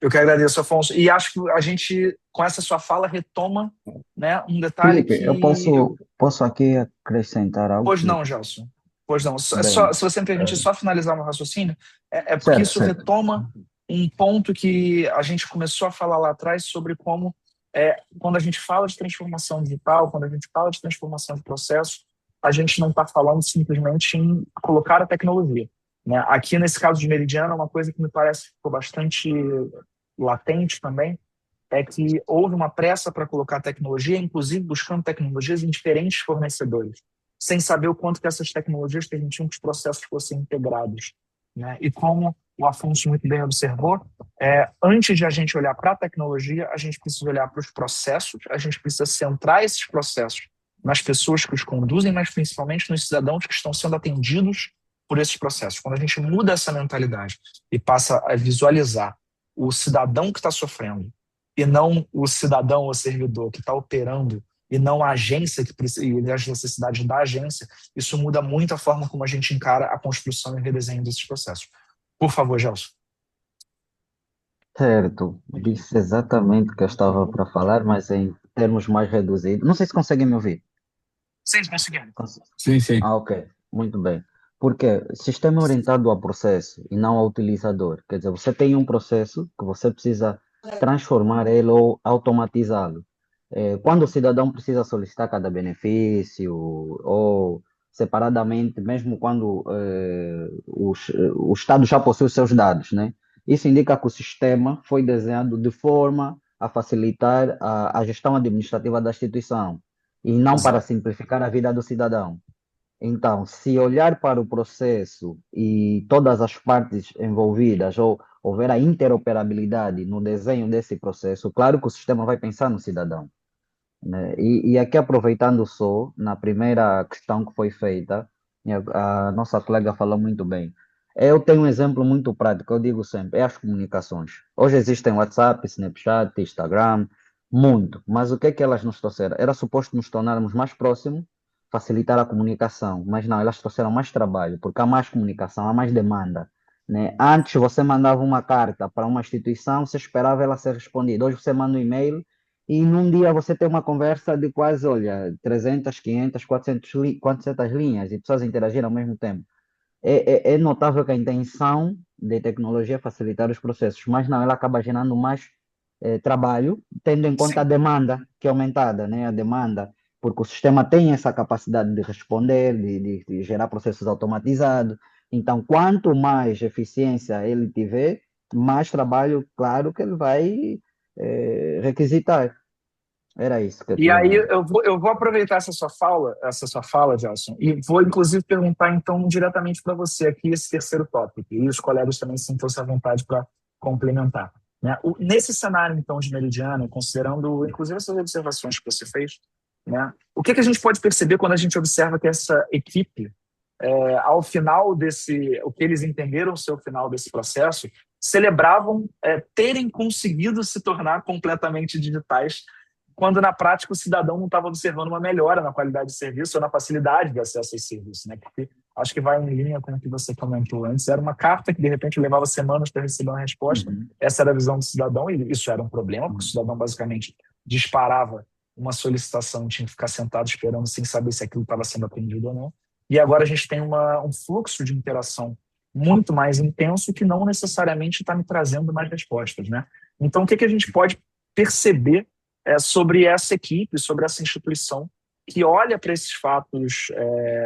Eu que agradeço, Afonso. E acho que a gente, com essa sua fala, retoma, né, um detalhe Felipe, eu que. posso aqui acrescentar algo, Pois não, Felipe? Gelson. Pois não. Bem, Se você me permite só finalizar meu raciocínio, é porque certo, isso certo. retoma um ponto que a gente começou a falar lá atrás sobre como, quando a gente fala de transformação digital, quando a gente fala de transformação de processos, a gente não está falando simplesmente em colocar a tecnologia, né? Aqui, nesse caso de Meridiana, uma coisa que me parece que ficou bastante latente também é que houve uma pressa para colocar tecnologia, inclusive buscando tecnologias em diferentes fornecedores, sem saber o quanto que essas tecnologias permitiam que os processos fossem integrados, né? E como o Afonso muito bem observou, antes de a gente olhar para a tecnologia, a gente precisa olhar para os processos, a gente precisa centrar esses processos nas pessoas que os conduzem, mas principalmente nos cidadãos que estão sendo atendidos por esses processos. Quando a gente muda essa mentalidade e passa a visualizar o cidadão que está sofrendo e não o cidadão ou servidor que está operando e não a agência que precisa, e as necessidades da agência, isso muda muito a forma como a gente encara a construção e o redesenho desses processos. Por favor, Gelson. Certo, disse exatamente o que eu estava para falar, mas em termos mais reduzidos. Não sei se conseguem me ouvir. Sim, conseguimos. Sim, sim. Ok, muito bem. Porque sistema orientado ao processo e não ao utilizador. Quer dizer, você tem um processo que você precisa transformar ele ou automatizá-lo. Quando o cidadão precisa solicitar cada benefício ou separadamente, mesmo quando o Estado já possui os seus dados, né? Isso indica que o sistema foi desenhado de forma a facilitar a gestão administrativa da instituição e não para simplificar a vida do cidadão. Então, se olhar para o processo e todas as partes envolvidas, ou houver a interoperabilidade no desenho desse processo, claro que o sistema vai pensar no cidadão, né? E aqui aproveitando só, na primeira questão que foi feita, a nossa colega falou muito bem. Eu tenho um exemplo muito prático, eu digo sempre, é as comunicações. Hoje existem WhatsApp, Snapchat, Instagram, muito, mas o que é que elas nos trouxeram? Era suposto nos tornarmos mais próximos, facilitar a comunicação, mas não, elas trouxeram mais trabalho, porque há mais comunicação, há mais demanda, né? Antes você mandava uma carta para uma instituição, você esperava ela ser respondida. Hoje você manda um e-mail e num dia você tem uma conversa de quase, olha, 300, 500, 400 linhas e pessoas interagirem ao mesmo tempo. É notável que a intenção de tecnologia é facilitar os processos, mas não, ela acaba gerando mais trabalho, tendo em conta a Sim. demanda que é aumentada, né? A demanda, porque o sistema tem essa capacidade de responder, de gerar processos automatizados. Então, quanto mais eficiência ele tiver, mais trabalho, claro, que ele vai requisitar. Era isso que eu E aí tinha. eu vou aproveitar essa sua fala, Gelson, e vou inclusive perguntar então diretamente para você aqui esse terceiro tópico, e os colegas também sintam-se à vontade para complementar. Né? Nesse cenário então de Meridiano, considerando inclusive essas observações que você fez, né, o que a gente pode perceber quando a gente observa que essa equipe, ao final o que eles entenderam ser o final desse processo, celebravam terem conseguido se tornar completamente digitais, quando na prática o cidadão não estava observando uma melhora na qualidade de serviço ou na facilidade de acesso a esse serviço, né? Porque acho que vai em linha com o que você comentou antes. Era uma carta que de repente levava semanas para receber uma resposta. Uhum. Essa era a visão do cidadão e isso era um problema, porque o cidadão basicamente disparava uma solicitação e tinha que ficar sentado esperando sem saber se aquilo estava sendo atendido ou não. E agora a gente tem um fluxo de interação muito mais intenso que não necessariamente está me trazendo mais respostas, né? Então, o que a gente pode perceber sobre essa equipe, sobre essa instituição que olha para esses fatos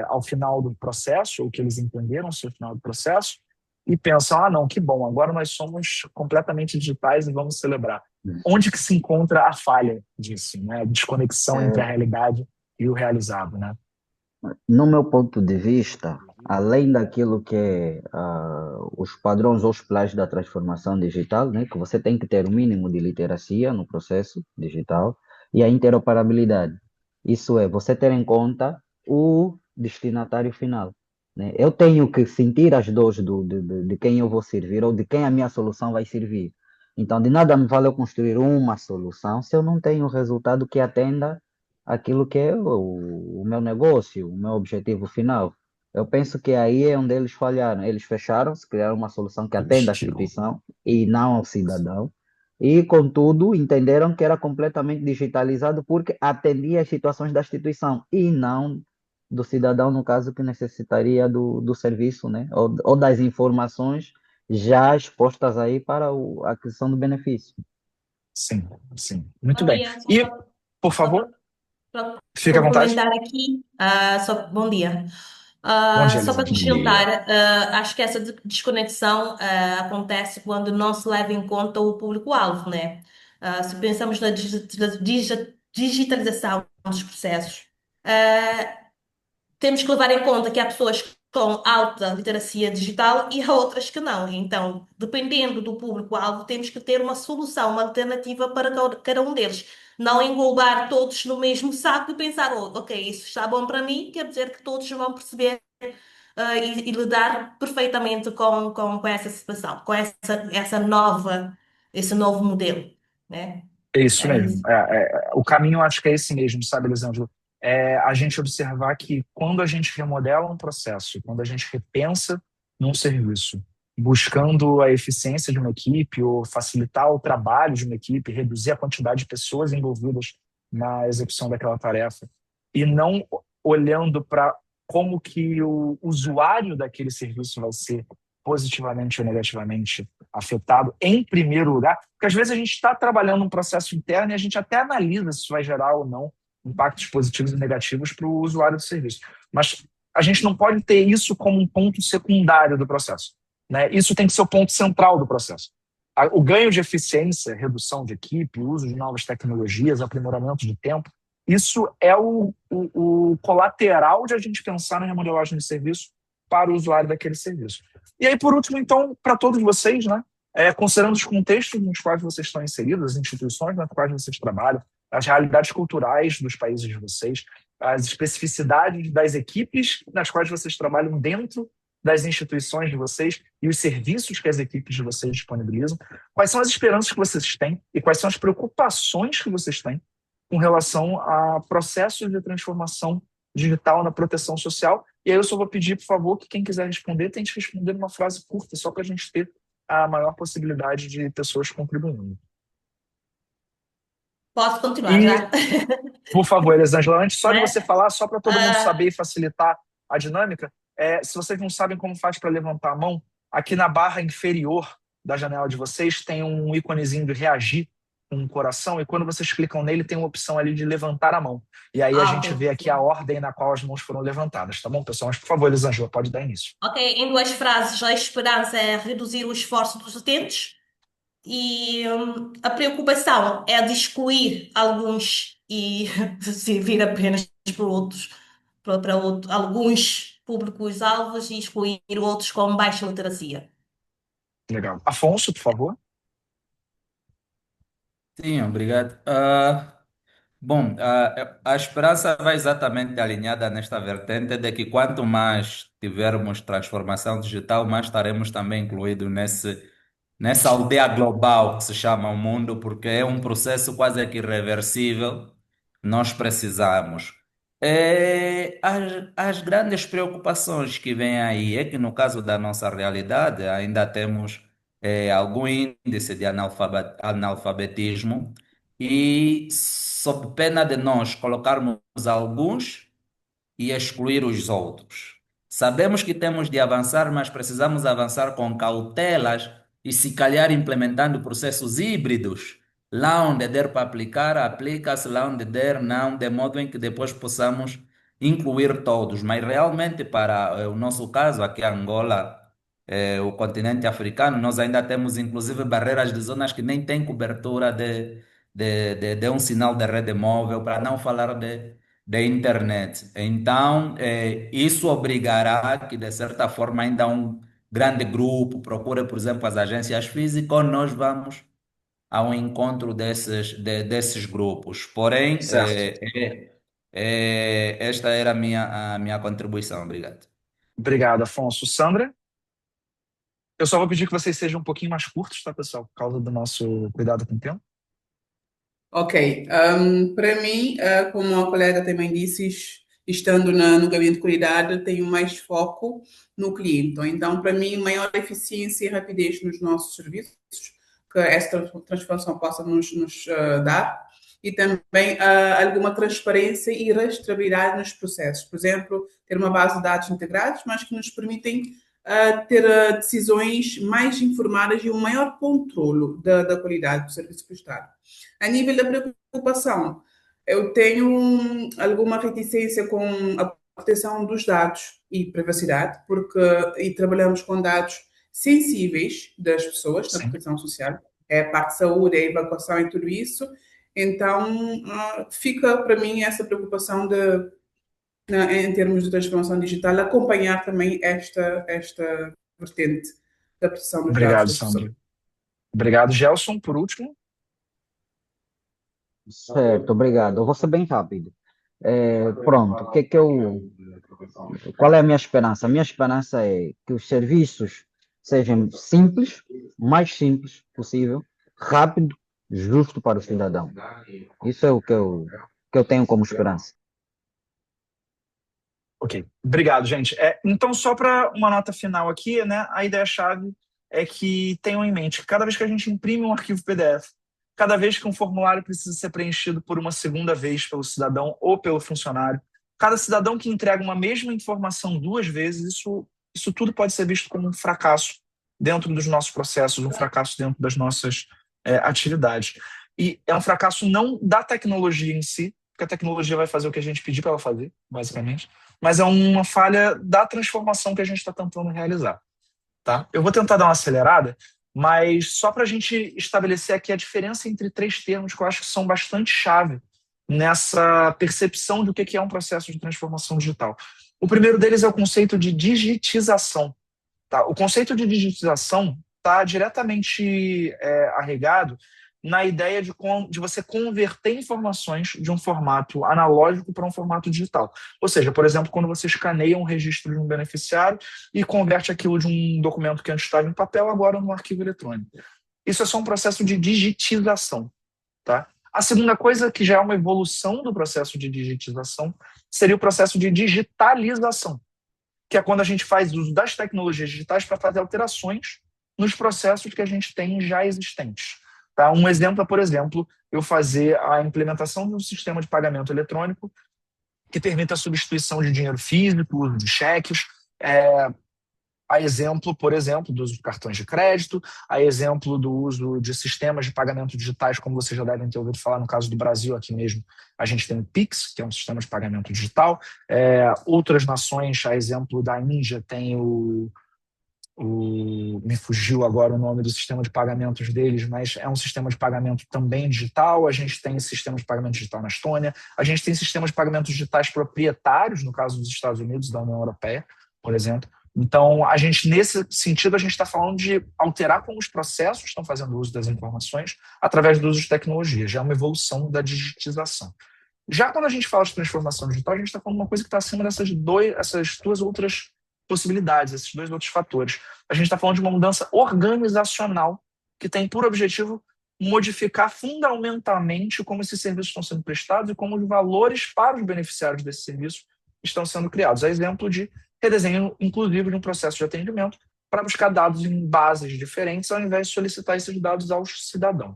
ao final do processo, ou que eles entenderam ser o final do processo, e pensam, não, que bom, agora nós somos completamente digitais e vamos celebrar. Onde que se encontra a falha disso, né? A desconexão entre a realidade e o realizado, né? No meu ponto de vista, além daquilo que é os padrões ou os pilares da transformação digital, né, que você tem que ter o mínimo de literacia no processo digital e a interoperabilidade. Isso é, você ter em conta o destinatário final, né? Eu tenho que sentir as dores de quem eu vou servir ou de quem a minha solução vai servir. Então, de nada me vale eu construir uma solução se eu não tenho o resultado que atenda aquilo que é o meu negócio, o meu objetivo final. Eu penso que aí é onde eles falharam. Eles fecharam-se, criaram uma solução que atenda à instituição e não ao cidadão. E, contudo, entenderam que era completamente digitalizado porque atendia às situações da instituição e não do cidadão, no caso, que necessitaria do serviço, né? Ou das informações já expostas aí para a aquisição do benefício. Sim, sim. Muito Bom bem. dia, E, por só favor, para fique à vontade. complementar aqui, bom dia. Bom dia, Só para Elisângela. acrescentar, acho que essa desconexão acontece quando não se leva em conta o público-alvo, né? Se pensamos na digitalização dos processos, temos que levar em conta que há pessoas com alta literacia digital e há outras que não. Então, dependendo do público-alvo, temos que ter uma solução, uma alternativa para cada um deles. Não englobar todos no mesmo saco e pensar, ok, isso está bom para mim, quer dizer que todos vão perceber e lidar perfeitamente com essa situação, com esse novo modelo, né? É isso É mesmo. isso. O caminho, acho que é esse mesmo, sabe, Elisângela? É a gente observar que quando a gente remodela um processo, quando a gente repensa num serviço, buscando a eficiência de uma equipe ou facilitar o trabalho de uma equipe, reduzir a quantidade de pessoas envolvidas na execução daquela tarefa, e não olhando para como que o usuário daquele serviço vai ser positivamente ou negativamente afetado em primeiro lugar, porque às vezes a gente está trabalhando um processo interno e a gente até analisa se isso vai gerar ou não impactos positivos e negativos para o usuário do serviço. Mas a gente não pode ter isso como um ponto secundário do processo, né? Isso tem que ser o ponto central do processo. O ganho de eficiência, redução de equipe, uso de novas tecnologias, aprimoramento de tempo, Isso é o colateral de a gente pensar na remodelagem de serviço para o usuário daquele serviço. E aí, por último, então, para todos vocês, né, considerando os contextos nos quais vocês estão inseridos, as instituições nas quais vocês trabalham, as realidades culturais dos países de vocês, as especificidades das equipes nas quais vocês trabalham dentro das instituições de vocês e os serviços que as equipes de vocês disponibilizam, quais são as esperanças que vocês têm e quais são as preocupações que vocês têm com relação a processos de transformação digital na proteção social. E aí eu só vou pedir, por favor, que quem quiser responder, tente responder numa frase curta, só para a gente ter a maior possibilidade de pessoas contribuindo. Posso continuar E, já? por favor, Elisângela, antes só de Né? você falar, só para todo mundo Ah, saber e facilitar a dinâmica, se vocês não sabem como faz para levantar a mão, aqui na barra inferior da janela de vocês tem um íconezinho de reagir com um coração, e quando vocês clicam nele, tem uma opção ali de levantar a mão. E aí a gente ok. vê aqui a ordem na qual as mãos foram levantadas, tá bom, pessoal? Mas, por favor, Elisângela, pode dar início. Ok, em duas frases, a esperança é reduzir o esforço dos utentes e a preocupação é de excluir alguns e servir apenas para outros, alguns públicos-alvos e excluir outros com baixa literacia. Legal. Afonso, por favor. Sim, obrigado. Bom, a esperança vai exatamente alinhada nesta vertente de que quanto mais tivermos transformação digital, mais estaremos também incluídos nessa aldeia global que se chama o mundo, porque é um processo quase que irreversível. Nós precisamos. As grandes preocupações que vêm aí é que, no caso da nossa realidade, ainda temos algum índice de analfabetismo e, sob pena de nós colocarmos alguns e excluir os outros. Sabemos que temos de avançar, mas precisamos avançar com cautelas e, se calhar, implementando processos híbridos. Lá onde der para aplicar, aplica-se, lá onde der, não, de modo em que depois possamos incluir todos. Mas realmente, para o nosso caso, aqui Angola, o continente africano, nós ainda temos inclusive barreiras de zonas que nem têm cobertura de um sinal de rede móvel, para não falar de internet. Então, isso obrigará que, de certa forma, ainda um grande grupo procure, por exemplo, as agências físicas, ou nós vamos ao encontro desses grupos. Porém, Certo. esta era a minha contribuição. Obrigado. Obrigado, Afonso. Sandra? Eu só vou pedir que vocês sejam um pouquinho mais curtos, tá, pessoal? Por causa do nosso cuidado com o tempo. Ok. Para mim, como a colega também disse, estando no gabinete de qualidade, tenho mais foco no cliente. Então, para mim, maior eficiência e rapidez nos nossos serviços, que esta transformação possa nos dar, e também alguma transparência e rastreabilidade nos processos. Por exemplo, ter uma base de dados integrados, mas que nos permitem ter decisões mais informadas e um maior controlo da qualidade do serviço prestado. A nível da preocupação, eu tenho alguma reticência com a proteção dos dados e privacidade, porque trabalhamos com dados sensíveis das pessoas na Sim. proteção social, é a parte de saúde, a evacuação e tudo isso. Então, fica para mim essa preocupação em termos de transformação digital, acompanhar também esta vertente da proteção dos dados Obrigado, das pessoas. Sandra. Obrigado, Gelson, por último. Certo, obrigado. Eu vou ser bem rápido. Pronto, qual é a minha esperança? A minha esperança é que os serviços sejam simples, o mais simples possível, rápido, justo para o cidadão. Isso é o que eu tenho como esperança. Ok, obrigado, gente. Então, só para uma nota final aqui, né, a ideia-chave é que tenham em mente que cada vez que a gente imprime um arquivo PDF, cada vez que um formulário precisa ser preenchido por uma segunda vez pelo cidadão ou pelo funcionário, cada cidadão que entrega uma mesma informação duas vezes, isso tudo pode ser visto como um fracasso dentro dos nossos processos, um fracasso dentro das nossas atividades. E é um fracasso não da tecnologia em si, porque a tecnologia vai fazer o que a gente pedir para ela fazer, basicamente, mas é uma falha da transformação que a gente está tentando realizar. Tá? Eu vou tentar dar uma acelerada, mas só para a gente estabelecer aqui a diferença entre três termos que eu acho que são bastante chave nessa percepção do que é um processo de transformação digital. O primeiro deles é o conceito de digitização. Tá? O conceito de digitização está diretamente arraigado na ideia de você converter informações de um formato analógico para um formato digital. Ou seja, por exemplo, quando você escaneia um registro de um beneficiário e converte aquilo de um documento que antes estava em papel, agora num arquivo eletrônico. Isso é só um processo de digitização. Tá? A segunda coisa, que já é uma evolução do processo de digitização, seria o processo de digitalização, que é quando a gente faz uso das tecnologias digitais para fazer alterações nos processos que a gente tem já existentes. Tá? Um exemplo é, por exemplo, eu fazer a implementação de um sistema de pagamento eletrônico que permita a substituição de dinheiro físico, uso de cheques, a exemplo, por exemplo, do uso de cartões de crédito, a exemplo do uso de sistemas de pagamento digitais, como vocês já devem ter ouvido falar no caso do Brasil, aqui mesmo, a gente tem o Pix, que é um sistema de pagamento digital. Outras nações, a exemplo da Índia, tem me fugiu agora o nome do sistema de pagamentos deles, mas é um sistema de pagamento também digital. A gente tem sistema de pagamento digital na Estônia, a gente tem sistemas de pagamentos digitais proprietários, no caso dos Estados Unidos, da União Europeia, por exemplo. Então, nesse sentido, a gente está falando de alterar como os processos estão fazendo uso das informações através do uso de tecnologia. Já é uma evolução da digitização. Já quando a gente fala de transformação digital, a gente está falando de uma coisa que está acima dessas duas outras possibilidades, esses dois outros fatores. A gente está falando de uma mudança organizacional que tem por objetivo modificar fundamentalmente como esses serviços estão sendo prestados e como os valores para os beneficiários desses serviços estão sendo criados. É exemplo de redesenho, inclusive, de um processo de atendimento para buscar dados em bases diferentes, ao invés de solicitar esses dados aos cidadãos.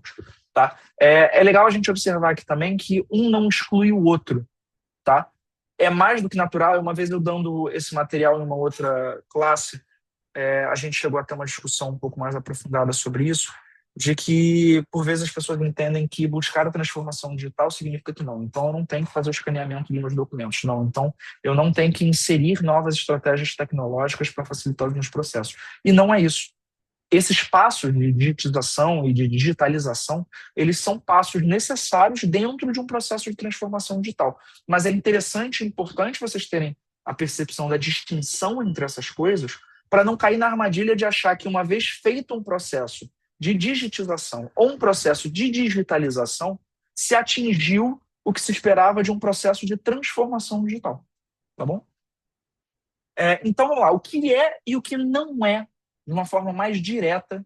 Tá? É legal a gente observar aqui também que um não exclui o outro. Tá? É mais do que natural. Uma vez eu dando esse material em uma outra classe, a gente chegou a ter uma discussão um pouco mais aprofundada sobre isso, de que, por vezes, as pessoas entendem que buscar a transformação digital significa que não. Então, eu não tenho que fazer o escaneamento dos meus documentos. Não. Então, eu não tenho que inserir novas estratégias tecnológicas para facilitar os meus processos. E não é isso. Esses passos de digitização e de digitalização, eles são passos necessários dentro de um processo de transformação digital. Mas é interessante e importante vocês terem a percepção da distinção entre essas coisas para não cair na armadilha de achar que, uma vez feito um processo de digitização ou um processo de digitalização, se atingiu o que se esperava de um processo de transformação digital. Tá bom? Então, vamos lá. O que é e o que não é, de uma forma mais direta,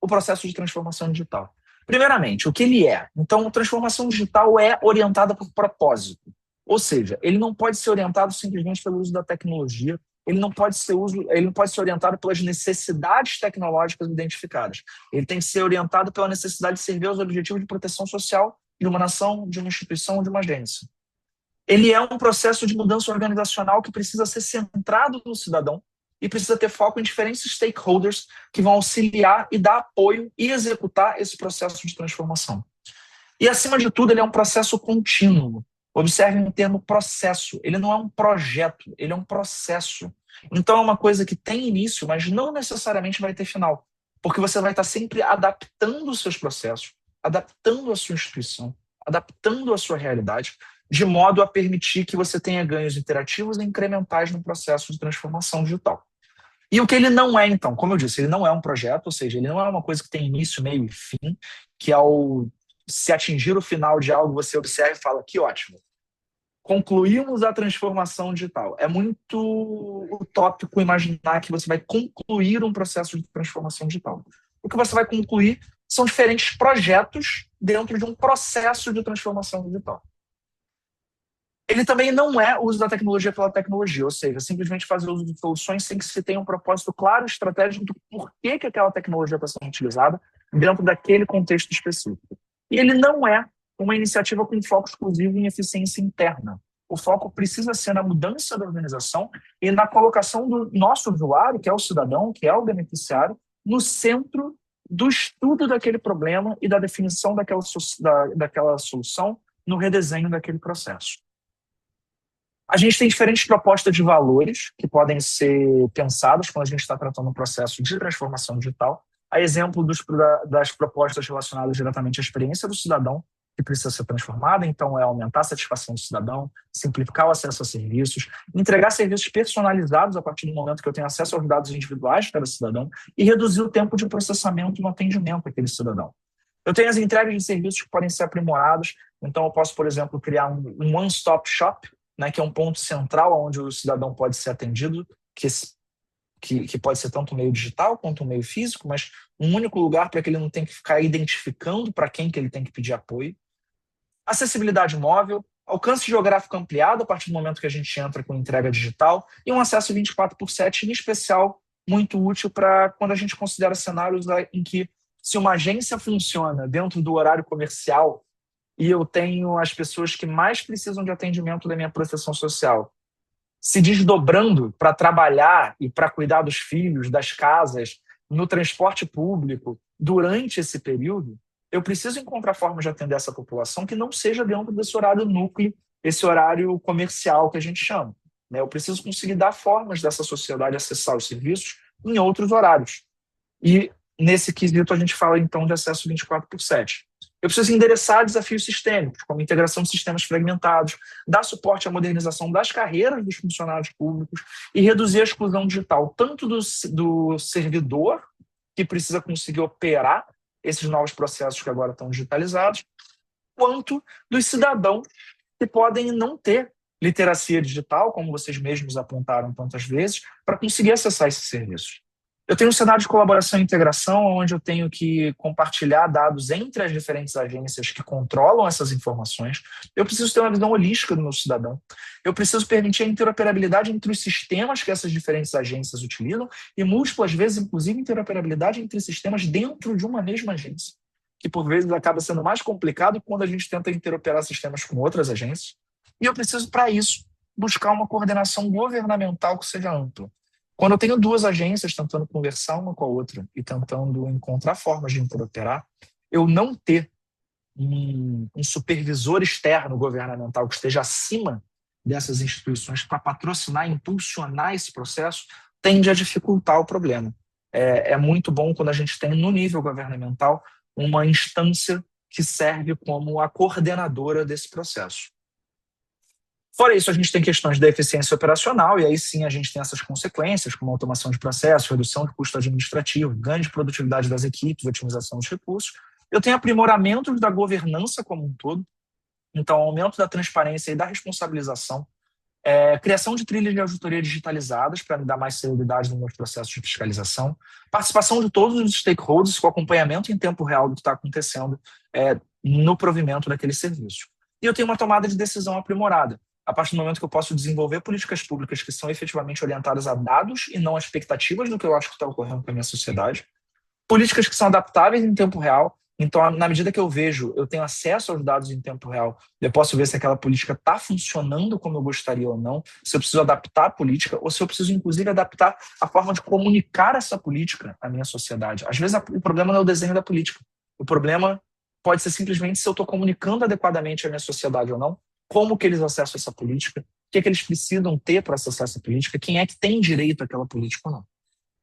o processo de transformação digital? Primeiramente, o que ele é? Então, a transformação digital é orientada por propósito. Ou seja, ele não pode ser orientado simplesmente pelo uso da tecnologia, ele não pode ser orientado pelas necessidades tecnológicas identificadas. Ele tem que ser orientado pela necessidade de servir aos objetivos de proteção social de uma nação, de uma instituição, de uma agência. Ele é um processo de mudança organizacional que precisa ser centrado no cidadão e precisa ter foco em diferentes stakeholders que vão auxiliar e dar apoio e executar esse processo de transformação. E, acima de tudo, ele é um processo contínuo. Observe o termo processo. Ele não é um projeto, ele é um processo. Então, é uma coisa que tem início, mas não necessariamente vai ter final. Porque você vai estar sempre adaptando os seus processos, adaptando a sua instituição, adaptando a sua realidade, de modo a permitir que você tenha ganhos interativos e incrementais no processo de transformação digital. E o que ele não é, então? Como eu disse, ele não é um projeto, ou seja, ele não é uma coisa que tem início, meio e fim, que ao se atingir o final de algo, você observa e fala, que ótimo, concluímos a transformação digital. É muito utópico imaginar que você vai concluir um processo de transformação digital. O que você vai concluir são diferentes projetos dentro de um processo de transformação digital. Ele também não é o uso da tecnologia pela tecnologia, ou seja, simplesmente fazer uso de soluções sem que se tenha um propósito claro e estratégico do porquê que aquela tecnologia está sendo utilizada dentro daquele contexto específico. E ele não é uma iniciativa com foco exclusivo em eficiência interna. O foco precisa ser na mudança da organização e na colocação do nosso usuário, que é o cidadão, que é o beneficiário, no centro do estudo daquele problema e da definição daquela solução no redesenho daquele processo. A gente tem diferentes propostas de valores que podem ser pensadas quando a gente está tratando um processo de transformação digital. A exemplo das propostas relacionadas diretamente à experiência do cidadão, que precisa ser transformada, então é aumentar a satisfação do cidadão, simplificar o acesso a serviços, entregar serviços personalizados a partir do momento que eu tenho acesso aos dados individuais de cada cidadão e reduzir o tempo de processamento no atendimento daquele cidadão. Eu tenho as entregas de serviços que podem ser aprimorados, então eu posso, por exemplo, criar um one-stop shop, né, que é um ponto central onde o cidadão pode ser atendido, que pode ser tanto um meio digital quanto um meio físico, mas um único lugar para que ele não tenha que ficar identificando para quem que ele tem que pedir apoio. Acessibilidade móvel, alcance geográfico ampliado a partir do momento que a gente entra com entrega digital e um acesso 24/7, em especial muito útil para quando a gente considera cenários em que, se uma agência funciona dentro do horário comercial e eu tenho as pessoas que mais precisam de atendimento da minha proteção social se desdobrando para trabalhar e para cuidar dos filhos, das casas, no transporte público, durante esse período, eu preciso encontrar formas de atender essa população que não seja dentro desse horário núcleo, esse horário comercial que a gente chama, né? Eu preciso conseguir dar formas dessa sociedade acessar os serviços em outros horários. E, nesse quesito, a gente fala, então, de acesso 24/7. Eu preciso endereçar desafios sistêmicos, como integração de sistemas fragmentados, dar suporte à modernização das carreiras dos funcionários públicos e reduzir a exclusão digital, tanto do servidor, que precisa conseguir operar esses novos processos que agora estão digitalizados, quanto dos cidadãos que podem não ter literacia digital, como vocês mesmos apontaram tantas vezes, para conseguir acessar esses serviços. Eu tenho um cenário de colaboração e integração, onde eu tenho que compartilhar dados entre as diferentes agências que controlam essas informações. Eu preciso ter uma visão holística do meu cidadão. Eu preciso permitir a interoperabilidade entre os sistemas que essas diferentes agências utilizam e, múltiplas vezes, inclusive, interoperabilidade entre sistemas dentro de uma mesma agência, que, por vezes, acaba sendo mais complicado quando a gente tenta interoperar sistemas com outras agências. E eu preciso, para isso, buscar uma coordenação governamental que seja ampla. Quando eu tenho duas agências tentando conversar uma com a outra e tentando encontrar formas de interoperar, eu não ter um supervisor externo governamental que esteja acima dessas instituições para patrocinar e impulsionar esse processo tende a dificultar o problema. É muito bom quando a gente tem, no nível governamental, uma instância que serve como a coordenadora desse processo. Fora isso, a gente tem questões da eficiência operacional, e aí sim a gente tem essas consequências, como automação de processos, redução de custo administrativo, ganho de produtividade das equipes, otimização dos recursos. Eu tenho aprimoramentos da governança como um todo, então aumento da transparência e da responsabilização, criação de trilhas de auditoria digitalizadas para me dar mais celeridade nos meus processos de fiscalização, participação de todos os stakeholders com acompanhamento em tempo real do que está acontecendo no provimento daquele serviço. E eu tenho uma tomada de decisão aprimorada, a partir do momento que eu posso desenvolver políticas públicas que são efetivamente orientadas a dados e não a expectativas do que eu acho que está ocorrendo com a minha sociedade, políticas que são adaptáveis em tempo real. Então, na medida que eu tenho acesso aos dados em tempo real, eu posso ver se aquela política está funcionando como eu gostaria ou não, se eu preciso adaptar a política, ou se eu preciso, inclusive, adaptar a forma de comunicar essa política à minha sociedade. Às vezes, o problema não é o desenho da política. O problema pode ser simplesmente se eu estou comunicando adequadamente à minha sociedade ou não, como que eles acessam essa política, o que eles precisam ter para acessar essa política, quem é que tem direito àquela política ou não.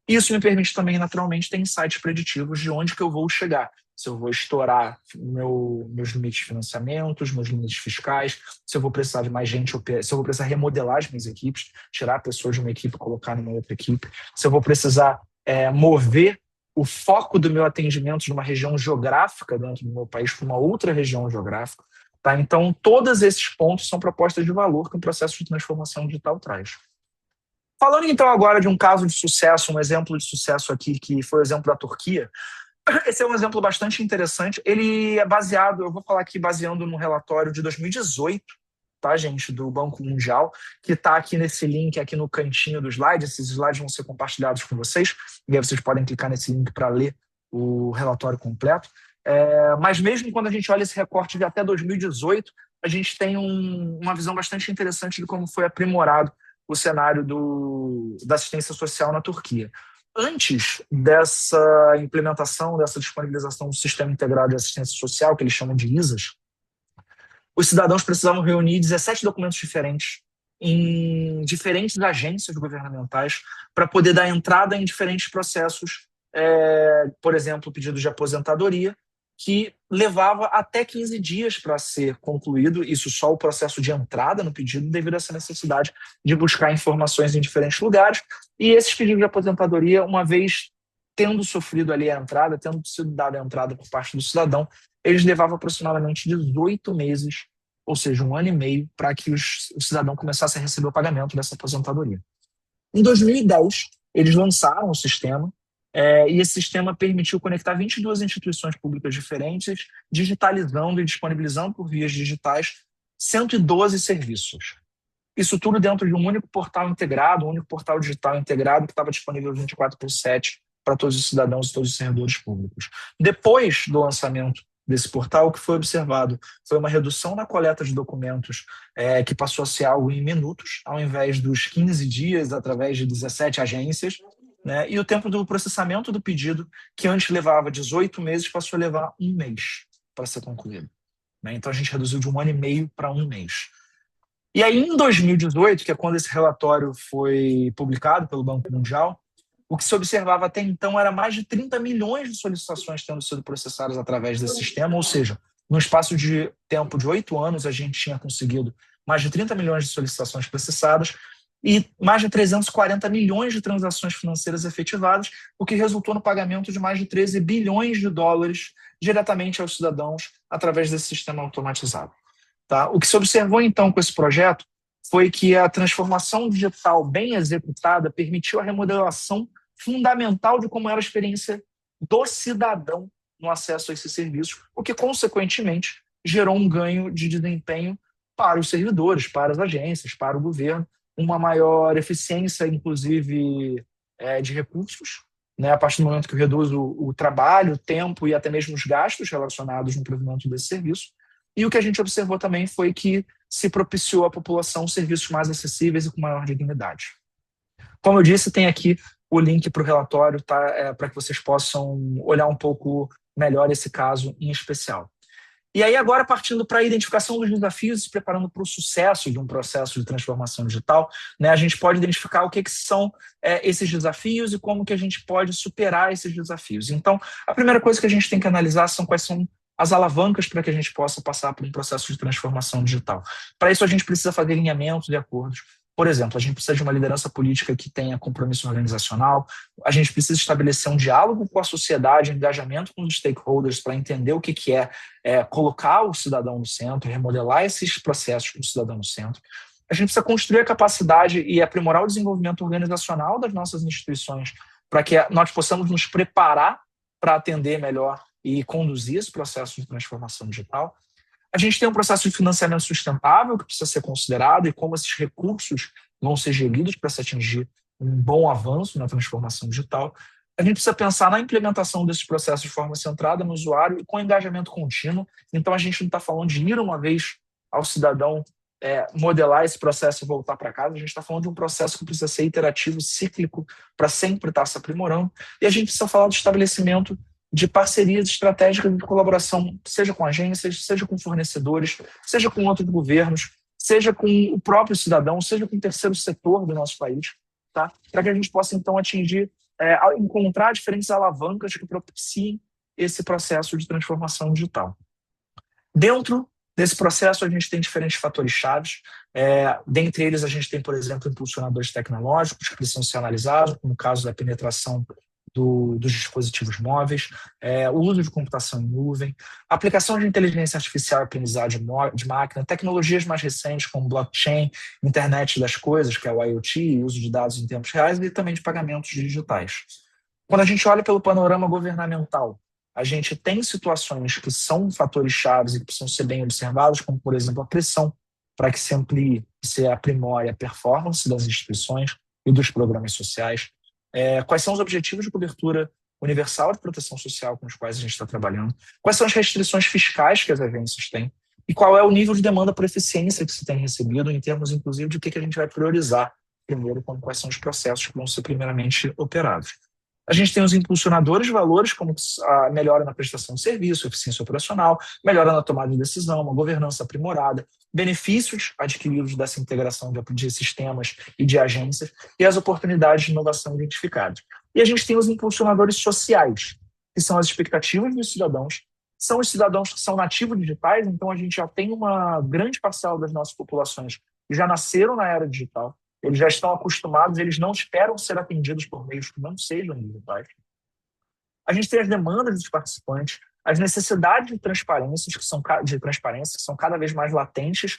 Isso me permite também, naturalmente, ter insights preditivos de onde que eu vou chegar. Se eu vou estourar meus limites de financiamento, meus limites fiscais, se eu vou precisar de mais gente, se eu vou precisar remodelar as minhas equipes, tirar pessoas de uma equipe e colocar numa outra equipe, se eu vou precisar mover o foco do meu atendimento de uma região geográfica dentro do meu país para uma outra região geográfica. Tá? Então, todos esses pontos são propostas de valor que o processo de transformação digital traz. Falando então agora de um caso de sucesso, um exemplo de sucesso aqui, que foi o exemplo da Turquia. Esse é um exemplo bastante interessante. Ele é baseado, eu vou falar aqui baseando no relatório de 2018, tá, gente, do Banco Mundial, que está aqui nesse link, aqui no cantinho do slide. Esses slides vão ser compartilhados com vocês, e aí vocês podem clicar nesse link para ler o relatório completo. Mas mesmo quando a gente olha esse recorte de até 2018, a gente tem uma visão bastante interessante de como foi aprimorado o cenário da assistência social na Turquia. Antes dessa implementação, dessa disponibilização do Sistema Integrado de Assistência Social, que eles chamam de ISAS, os cidadãos precisavam reunir 17 documentos diferentes em diferentes agências governamentais para poder dar entrada em diferentes processos, por exemplo, pedidos de aposentadoria, que levava até 15 dias para ser concluído, isso só o processo de entrada no pedido, devido a essa necessidade de buscar informações em diferentes lugares. E esses pedidos de aposentadoria, uma vez tendo sofrido ali a entrada, tendo sido dada a entrada por parte do cidadão, eles levavam aproximadamente 18 meses, ou seja, 1 ano e meio, para que o cidadão começasse a receber o pagamento dessa aposentadoria. Em 2010, eles lançaram o sistema, e esse sistema permitiu conectar 22 instituições públicas diferentes, digitalizando e disponibilizando por vias digitais 112 serviços. Isso tudo dentro de um único portal integrado, um único portal digital integrado que estava disponível 24/7 para todos os cidadãos e todos os servidores públicos. Depois do lançamento desse portal, o que foi observado foi uma redução na coleta de documentos, que passou a ser algo em minutos, ao invés dos 15 dias, através de 17 agências, né? E o tempo do processamento do pedido, que antes levava 18 meses, passou a levar 1 mês para ser concluído, né? Então a gente reduziu de 1 ano e meio para 1 mês. E aí, em 2018, que é quando esse relatório foi publicado pelo Banco Mundial, o que se observava até então era mais de 30 milhões de solicitações tendo sido processadas através desse sistema, ou seja, no espaço de tempo de 8 anos, a gente tinha conseguido mais de 30 milhões de solicitações processadas e mais de 340 milhões de transações financeiras efetivadas, o que resultou no pagamento de mais de 13 bilhões de dólares diretamente aos cidadãos através desse sistema automatizado. Tá? O que se observou, então, com esse projeto foi que a transformação digital bem executada permitiu a remodelação fundamental de como era a experiência do cidadão no acesso a esses serviços, o que, consequentemente, gerou um ganho de desempenho para os servidores, para as agências, para o governo, uma maior eficiência, inclusive, de recursos, né, a partir do momento que reduz o trabalho, o tempo e até mesmo os gastos relacionados no provimento desse serviço. E o que a gente observou também foi que se propiciou à população serviços mais acessíveis e com maior dignidade. Como eu disse, tem aqui o link para o relatório, tá, para que vocês possam olhar um pouco melhor esse caso em especial. E aí agora, partindo para a identificação dos desafios e se preparando para o sucesso de um processo de transformação digital, né, a gente pode identificar o que são esses desafios e como que a gente pode superar esses desafios. Então, a primeira coisa que a gente tem que analisar são quais são as alavancas para que a gente possa passar por um processo de transformação digital. Para isso, a gente precisa fazer alinhamentos e acordos. Por exemplo, a gente precisa de uma liderança política que tenha compromisso organizacional, a gente precisa estabelecer um diálogo com a sociedade, engajamento com os stakeholders para entender o que é colocar o cidadão no centro, remodelar esses processos com o cidadão no centro. A gente precisa construir a capacidade e aprimorar o desenvolvimento organizacional das nossas instituições para que nós possamos nos preparar para atender melhor e conduzir esse processo de transformação digital. A gente tem um processo de financiamento sustentável que precisa ser considerado e como esses recursos vão ser geridos para se atingir um bom avanço na transformação digital. A gente precisa pensar na implementação desses processos de forma centrada no usuário e com engajamento contínuo. Então, a gente não está falando de ir uma vez ao cidadão modelar esse processo e voltar para casa. A gente está falando de um processo que precisa ser iterativo, cíclico, para sempre estar se aprimorando. E a gente precisa falar do estabelecimento de parcerias estratégicas de colaboração, seja com agências, seja com fornecedores, seja com outros governos, seja com o próprio cidadão, seja com o terceiro setor do nosso país, tá? Para que a gente possa, então, atingir, encontrar diferentes alavancas que propiciem esse processo de transformação digital. Dentro desse processo, a gente tem diferentes fatores chaves. Dentre eles, a gente tem, por exemplo, impulsionadores tecnológicos que precisam ser analisados, no caso da penetração dos dispositivos móveis, o uso de computação em nuvem, aplicação de inteligência artificial e aprendizagem de máquina, tecnologias mais recentes como blockchain, internet das coisas, que é o IoT, uso de dados em tempos reais e também de pagamentos digitais. Quando a gente olha pelo panorama governamental, a gente tem situações que são fatores chaves e que precisam ser bem observados, como, por exemplo, a pressão para que se amplie e se aprimore a performance das instituições e dos programas sociais. Quais são os objetivos de cobertura universal de proteção social com os quais a gente está trabalhando, quais são as restrições fiscais que as agências têm e qual é o nível de demanda por eficiência que se tem recebido em termos, inclusive, de o que a gente vai priorizar primeiro, quais são os processos que vão ser primeiramente operados. A gente tem os impulsionadores de valores, como a melhora na prestação de serviço, eficiência operacional, melhora na tomada de decisão, uma governança aprimorada, benefícios adquiridos dessa integração de sistemas e de agências e as oportunidades de inovação identificadas. E a gente tem os impulsionadores sociais, que são as expectativas dos cidadãos são os cidadãos que são nativos digitais, então a gente já tem uma grande parcela das nossas populações que já nasceram na era digital, eles já estão acostumados, eles não esperam ser atendidos por meios que não sejam digitais. A gente tem as demandas dos participantes, as necessidades de transparência que são cada vez mais latentes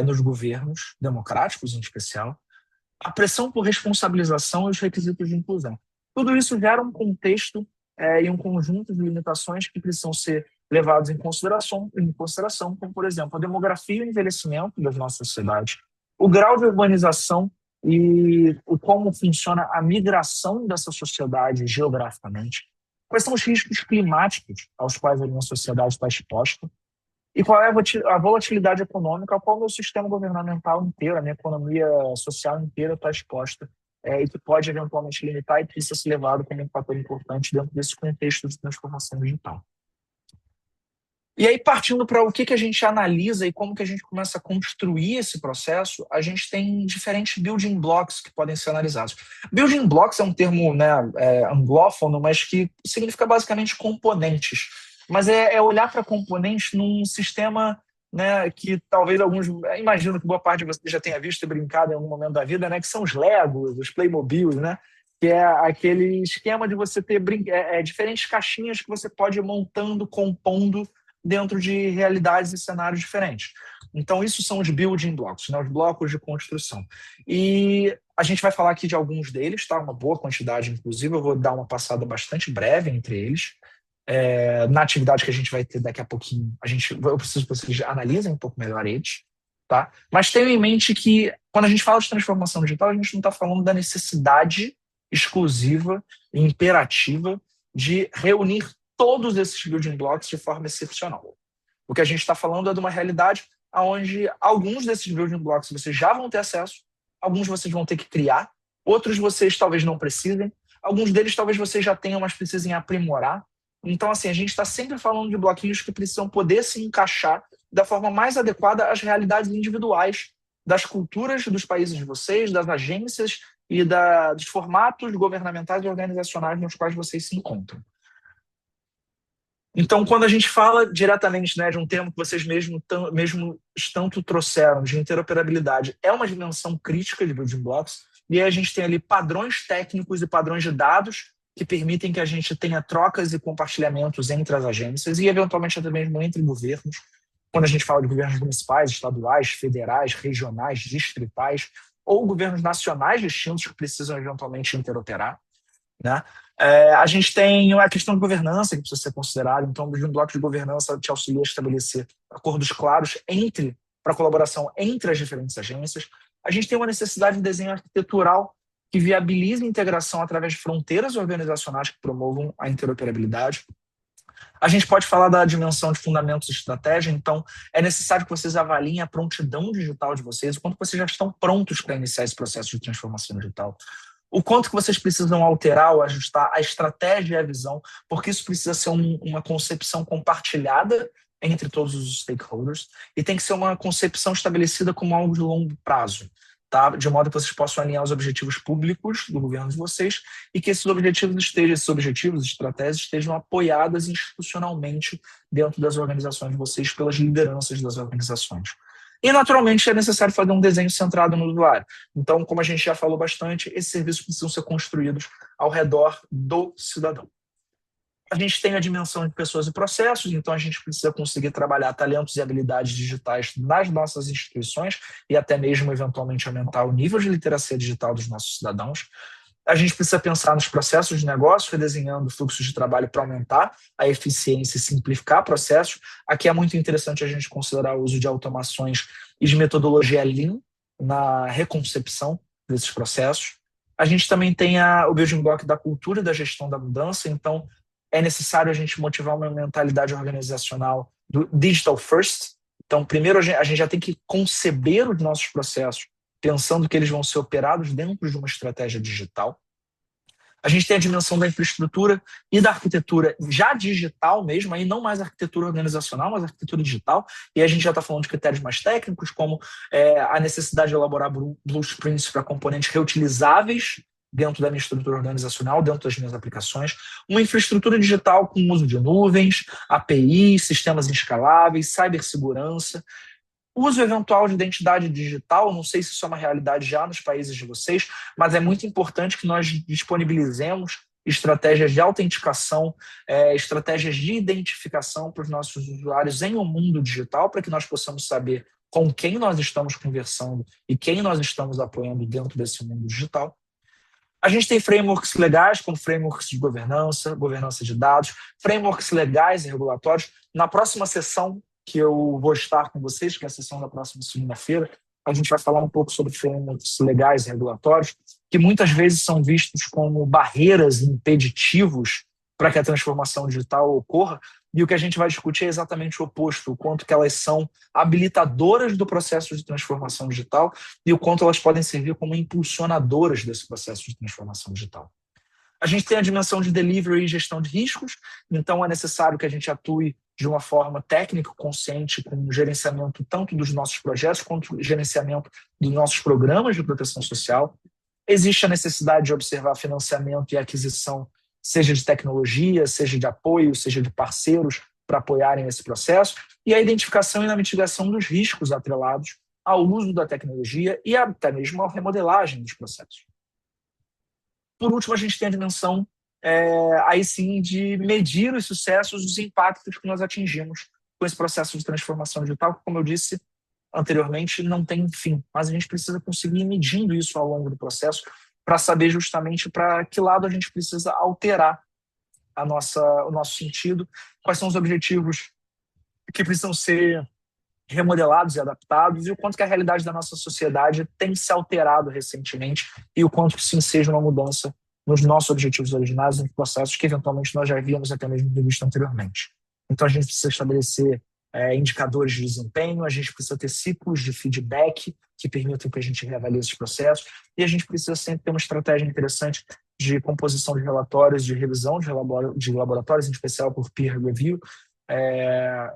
nos governos democráticos, em especial, a pressão por responsabilização e os requisitos de inclusão. Tudo isso gera um contexto e um conjunto de limitações que precisam ser levados em consideração, como, por exemplo, a demografia e o envelhecimento das nossas sociedades, o grau de urbanização e como funciona a migração dessa sociedade geograficamente, quais são os riscos climáticos aos quais a minha sociedade está exposta, e qual é a volatilidade econômica ao qual o meu sistema governamental inteiro, a minha economia social inteira está exposta, e que pode eventualmente limitar e precisa ser levado como um fator importante dentro desse contexto de transformação digital. E aí, partindo para o que a gente analisa e como que a gente começa a construir esse processo, a gente tem diferentes building blocks que podem ser analisados. Building blocks é um termo anglófono, mas que significa basicamente componentes. Mas é olhar para componentes num sistema, né, que talvez alguns, imagino que boa parte de vocês já tenha visto e brincado em algum momento da vida, né, que são os Legos, os Playmobils, né, que é aquele esquema de você ter diferentes caixinhas que você pode ir montando, compondo dentro de realidades e cenários diferentes. Então, isso são os building blocks, né, os blocos de construção. E a gente vai falar aqui de alguns deles, tá? Uma boa quantidade, inclusive. Eu vou dar uma passada bastante breve entre eles. Na atividade que a gente vai ter daqui a pouquinho, eu preciso que vocês analisem um pouco melhor eles. Tá? Mas tenham em mente que, quando a gente fala de transformação digital, a gente não está falando da necessidade exclusiva e imperativa de reunir todos esses building blocks de forma excepcional. O que a gente está falando é de uma realidade onde alguns desses building blocks vocês já vão ter acesso, alguns vocês vão ter que criar, outros vocês talvez não precisem, alguns deles talvez vocês já tenham, mas precisem aprimorar. Então, assim, a gente está sempre falando de bloquinhos que precisam poder se encaixar da forma mais adequada às realidades individuais das culturas dos países de vocês, das agências e dos formatos governamentais e organizacionais nos quais vocês se encontram. Então, quando a gente fala diretamente, né, de um termo que vocês mesmo tanto trouxeram, de interoperabilidade, é uma dimensão crítica de building blocks, e aí a gente tem ali padrões técnicos e padrões de dados que permitem que a gente tenha trocas e compartilhamentos entre as agências e, eventualmente, até mesmo entre governos. Quando a gente fala de governos municipais, estaduais, federais, regionais, distritais, ou governos nacionais distintos que precisam, eventualmente, interoperar, né? A gente tem a questão de governança que precisa ser considerada. Então, o bloco de governança te auxilia a estabelecer acordos claros para a colaboração entre as diferentes agências. A gente tem uma necessidade de desenho arquitetural que viabilize a integração através de fronteiras organizacionais que promovam a interoperabilidade. A gente pode falar da dimensão de fundamentos de estratégia, então é necessário que vocês avaliem a prontidão digital de vocês, o quanto vocês já estão prontos para iniciar esse processo de transformação digital, o quanto que vocês precisam alterar ou ajustar a estratégia e a visão, porque isso precisa ser uma concepção compartilhada entre todos os stakeholders e tem que ser uma concepção estabelecida como algo de longo prazo, tá? De modo que vocês possam alinhar os objetivos públicos do governo de vocês e que esses objetivos e estratégias estejam apoiadas institucionalmente dentro das organizações de vocês pelas lideranças das organizações. E, naturalmente, é necessário fazer um desenho centrado no usuário. Então, como a gente já falou bastante, esses serviços precisam ser construídos ao redor do cidadão. A gente tem a dimensão de pessoas e processos, então a gente precisa conseguir trabalhar talentos e habilidades digitais nas nossas instituições e até mesmo, eventualmente, aumentar o nível de literacia digital dos nossos cidadãos. A gente precisa pensar nos processos de negócio, redesenhando fluxos de trabalho para aumentar a eficiência e simplificar processos. Aqui é muito interessante a gente considerar o uso de automações e de metodologia Lean na reconcepção desses processos. A gente também tem o building block da cultura e da gestão da mudança, então é necessário a gente motivar uma mentalidade organizacional do digital first. Então, primeiro, a gente já tem que conceber os nossos processos pensando que eles vão ser operados dentro de uma estratégia digital. A gente tem a dimensão da infraestrutura e da arquitetura já digital mesmo, aí não mais arquitetura organizacional, mas arquitetura digital, e a gente já está falando de critérios mais técnicos, como a necessidade de elaborar blueprints para componentes reutilizáveis dentro da minha estrutura organizacional, dentro das minhas aplicações, uma infraestrutura digital com uso de nuvens, APIs, sistemas escaláveis, cibersegurança, uso eventual de identidade digital. Não sei se isso é uma realidade já nos países de vocês, mas é muito importante que nós disponibilizemos estratégias de autenticação, estratégias de identificação para os nossos usuários em um mundo digital, para que nós possamos saber com quem nós estamos conversando e quem nós estamos apoiando dentro desse mundo digital. A gente tem frameworks legais, como frameworks de governança de dados, frameworks legais e regulatórios. Na próxima sessão que eu vou estar com vocês, que é a sessão da próxima segunda-feira, a gente vai falar um pouco sobre frameworks legais e regulatórios, que muitas vezes são vistos como barreiras impeditivos para que a transformação digital ocorra, e o que a gente vai discutir é exatamente o oposto, o quanto que elas são habilitadoras do processo de transformação digital e o quanto elas podem servir como impulsionadoras desse processo de transformação digital. A gente tem a dimensão de delivery e gestão de riscos, então é necessário que a gente atue de uma forma técnica, consciente, com o gerenciamento tanto dos nossos projetos quanto o gerenciamento dos nossos programas de proteção social. Existe a necessidade de observar financiamento e aquisição, seja de tecnologia, seja de apoio, seja de parceiros para apoiarem esse processo, e a identificação e a mitigação dos riscos atrelados ao uso da tecnologia e até mesmo à remodelagem dos processos. Por último, a gente tem a dimensão aí sim de medir os sucessos, os impactos que nós atingimos com esse processo de transformação digital, que, como eu disse anteriormente, não tem fim, mas a gente precisa conseguir ir medindo isso ao longo do processo para saber justamente para que lado a gente precisa alterar o nosso sentido, quais são os objetivos que precisam ser remodelados e adaptados, e o quanto que a realidade da nossa sociedade tem se alterado recentemente, e o quanto que sim seja uma mudança nos nossos objetivos originais, nos processos que eventualmente nós já havíamos até mesmo visto anteriormente. Então a gente precisa estabelecer indicadores de desempenho, a gente precisa ter ciclos de feedback que permitam que a gente reavalie esses processos, e a gente precisa sempre ter uma estratégia interessante de composição de relatórios, de revisão de laboratórios, em especial por peer review,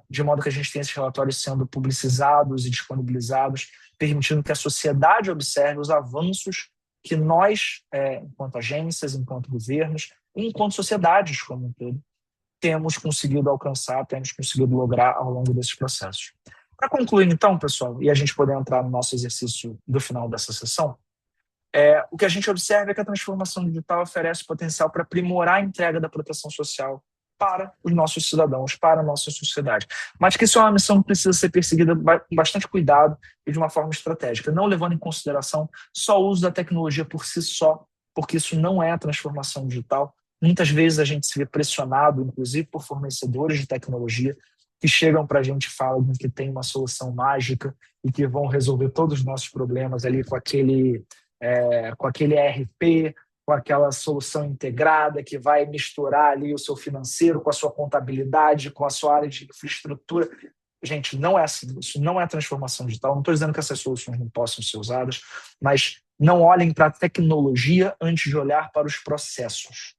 de modo que a gente tenha esses relatórios sendo publicizados e disponibilizados, permitindo que a sociedade observe os avanços que nós, enquanto agências, enquanto governos, e enquanto sociedades como um todo, temos conseguido alcançar, temos conseguido lograr ao longo desses processos. Para concluir, então, pessoal, e a gente poder entrar no nosso exercício do final dessa sessão, o que a gente observa é que a transformação digital oferece potencial para aprimorar a entrega da proteção social para os nossos cidadãos, para a nossa sociedade. Mas que isso é uma missão que precisa ser perseguida com bastante cuidado e de uma forma estratégica, não levando em consideração só o uso da tecnologia por si só, porque isso não é a transformação digital. Muitas vezes a gente se vê pressionado, inclusive por fornecedores de tecnologia, que chegam para a gente e falam que tem uma solução mágica e que vão resolver todos os nossos problemas ali com aquele ERP, com aquela solução integrada que vai misturar ali o seu financeiro com a sua contabilidade, com a sua área de infraestrutura. Gente, não é assim. Isso não é transformação digital. Não estou dizendo que essas soluções não possam ser usadas, mas não olhem para a tecnologia antes de olhar para os processos.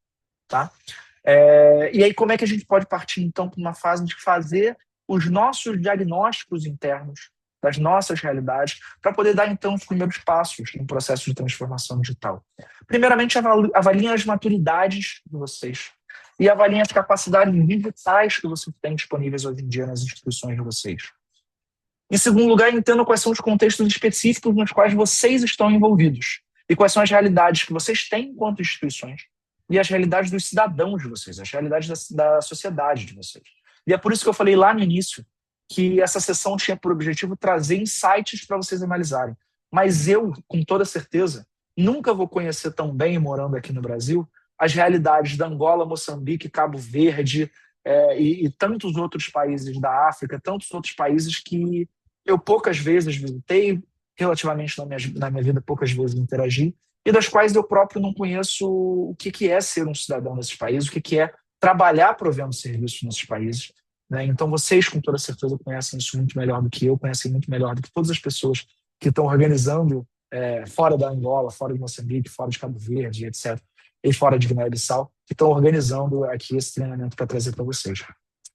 Tá? E aí, como é que a gente pode partir, então, para uma fase de fazer os nossos diagnósticos internos das nossas realidades, para poder dar, então, os primeiros passos no processo de transformação digital? Primeiramente, avaliem as maturidades de vocês e avaliem as capacidades digitais que vocês têm disponíveis hoje em dia nas instituições de vocês. Em segundo lugar, entendam quais são os contextos específicos nos quais vocês estão envolvidos e quais são as realidades que vocês têm enquanto instituições e as realidades dos cidadãos de vocês, as realidades da sociedade de vocês. E é por isso que eu falei lá no início que essa sessão tinha por objetivo trazer insights para vocês analisarem. Mas eu, com toda certeza, nunca vou conhecer tão bem, morando aqui no Brasil, as realidades da Angola, Moçambique, Cabo Verde e tantos outros países da África, tantos outros países que eu poucas vezes visitei, relativamente na minha vida poucas vezes interagi, e das quais eu próprio não conheço o que é ser um cidadão nesses países, o que é trabalhar provendo serviços nesses países. Então, vocês, com toda certeza, conhecem isso muito melhor do que eu, conhecem muito melhor do que todas as pessoas que estão organizando fora da Angola, fora de Moçambique, fora de Cabo Verde, etc., e fora de Guiné-Bissau, que estão organizando aqui esse treinamento para trazer para vocês.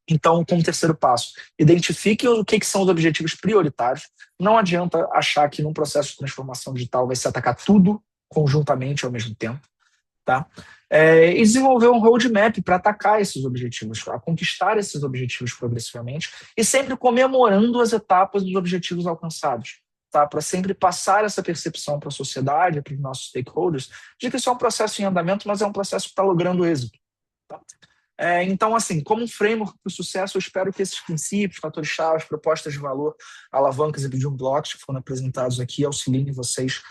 Então, como terceiro passo, identifiquem o que são os objetivos prioritários. Não adianta achar que num processo de transformação digital vai se atacar tudo conjuntamente ao mesmo tempo, tá? E desenvolver um roadmap para atacar esses objetivos, a conquistar esses objetivos progressivamente e sempre comemorando as etapas dos objetivos alcançados, tá? Para sempre passar essa percepção para a sociedade, para os nossos stakeholders, de que isso é um processo em andamento, mas é um processo que está logrando êxito, tá? Então, assim, como um framework para o sucesso, eu espero que esses princípios, fatores-chave, propostas de valor, alavancas e building blocks que foram apresentados aqui auxiliem vocês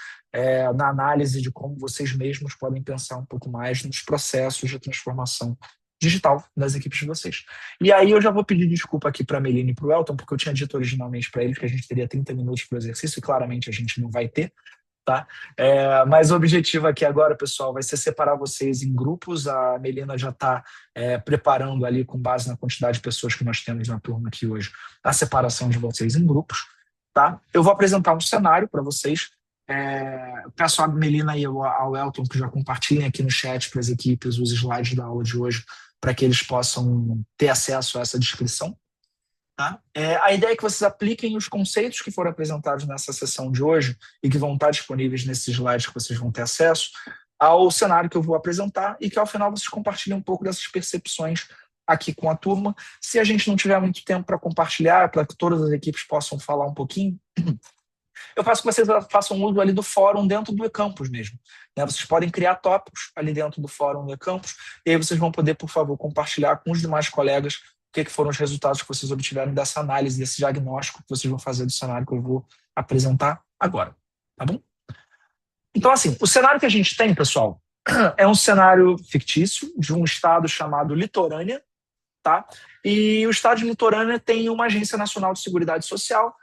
na análise de como vocês mesmos podem pensar um pouco mais nos processos de transformação digital das equipes de vocês. E aí eu já vou pedir desculpa aqui para a Meline e para o Elton, porque eu tinha dito originalmente para eles que a gente teria 30 minutos para o exercício, e claramente a gente não vai ter, tá? Mas o objetivo aqui agora, pessoal, vai ser separar vocês em grupos. A Melina já está preparando ali, com base na quantidade de pessoas que nós temos na turma aqui hoje, a separação de vocês em grupos, tá? Eu vou apresentar um cenário para vocês. Peço à Melina e ao Elton que já compartilhem aqui no chat para as equipes os slides da aula de hoje, para que eles possam ter acesso a essa descrição. Tá? A ideia é que vocês apliquem os conceitos que foram apresentados nessa sessão de hoje e que vão estar disponíveis nesses slides que vocês vão ter acesso ao cenário que eu vou apresentar e que ao final vocês compartilhem um pouco dessas percepções aqui com a turma. Se a gente não tiver muito tempo para compartilhar, para que todas as equipes possam falar um pouquinho, eu peço que vocês façam uso ali do fórum dentro do eCampus mesmo, né? Vocês podem criar tópicos ali dentro do fórum do eCampus e aí vocês vão poder, por favor, compartilhar com os demais colegas o que foram os resultados que vocês obtiveram dessa análise, desse diagnóstico que vocês vão fazer do cenário que eu vou apresentar agora, tá bom? Então, assim, o cenário que a gente tem, pessoal, é um cenário fictício de um estado chamado Litorânea, tá? E o estado de Litorânea tem uma Agência Nacional de Seguridade Social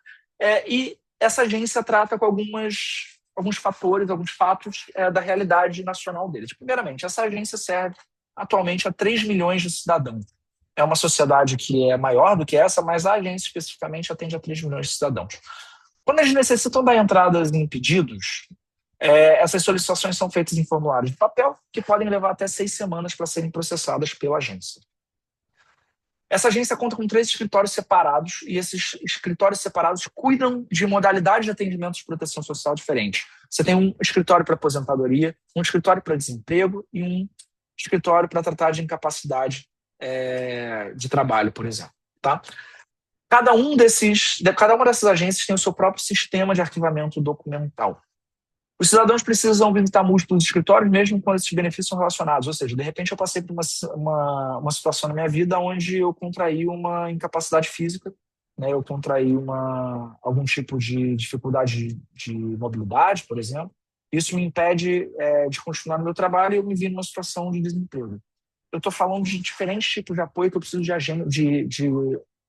e essa agência trata com alguns fatores, alguns fatos da realidade nacional deles. Primeiramente, essa agência serve atualmente a 3 milhões de cidadãos. É uma sociedade que é maior do que essa, mas a agência especificamente atende a 3 milhões de cidadãos. Quando eles necessitam dar entradas em pedidos, essas solicitações são feitas em formulários de papel, que podem levar até 6 semanas para serem processadas pela agência. Essa agência conta com 3 escritórios separados, e esses escritórios separados cuidam de modalidades de atendimento de proteção social diferentes. Você tem um escritório para aposentadoria, um escritório para desemprego e um escritório para tratar de incapacidade de trabalho, por exemplo. Tá? Cada uma dessas agências tem o seu próprio sistema de arquivamento documental. Os cidadãos precisam visitar múltiplos escritórios, mesmo quando esses benefícios são relacionados. Ou seja, de repente eu passei por uma situação na minha vida onde eu contraí uma incapacidade física, né? Eu contraí algum tipo de dificuldade de mobilidade, por exemplo. Isso me impede de continuar no meu trabalho e eu me vi numa situação de desemprego. Eu estou falando de diferentes tipos de apoio que eu preciso de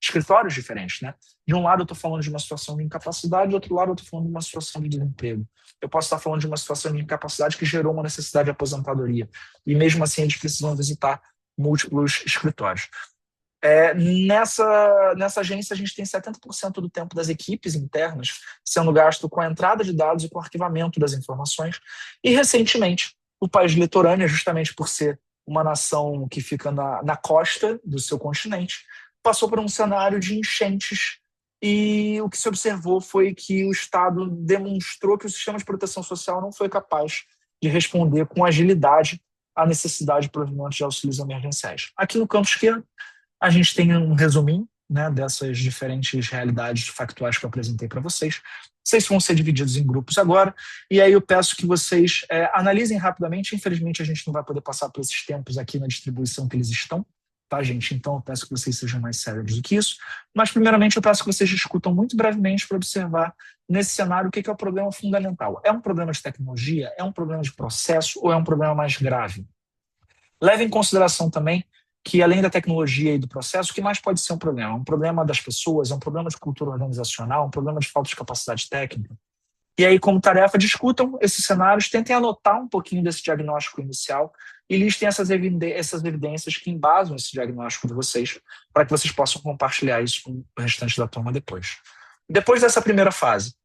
escritórios diferentes, né? De um lado eu estou falando de uma situação de incapacidade, do outro lado eu estou falando de uma situação de desemprego. Eu posso estar falando de uma situação de incapacidade que gerou uma necessidade de aposentadoria. E mesmo assim eles precisam visitar múltiplos escritórios. Nessa agência a gente tem 70% do tempo das equipes internas sendo gasto com a entrada de dados e com o arquivamento das informações. E recentemente o país litorâneo, justamente por ser uma nação que fica na costa do seu continente, passou por um cenário de enchentes e o que se observou foi que o Estado demonstrou que o sistema de proteção social não foi capaz de responder com agilidade à necessidade de provimento de auxílios emergenciais. Aqui no campo esquerdo, a gente tem um resuminho, né, dessas diferentes realidades factuais que eu apresentei para vocês. Vocês vão ser divididos em grupos agora, e aí eu peço que vocês analisem rapidamente. Infelizmente, a gente não vai poder passar por esses tempos aqui na distribuição que eles estão, tá, gente? Então, eu peço que vocês sejam mais sérios do que isso. Mas, primeiramente, eu peço que vocês discutam muito brevemente para observar, nesse cenário, o que é o problema fundamental. É um problema de tecnologia? É um problema de processo? Ou é um problema mais grave? Leve em consideração também que, além da tecnologia e do processo, o que mais pode ser um problema? É um problema das pessoas? É um problema de cultura organizacional? Um problema de falta de capacidade técnica? E aí, como tarefa, discutam esses cenários, tentem anotar um pouquinho desse diagnóstico inicial e listem essas evidências que embasam esse diagnóstico de vocês, para que vocês possam compartilhar isso com o restante da turma depois. Depois dessa primeira fase,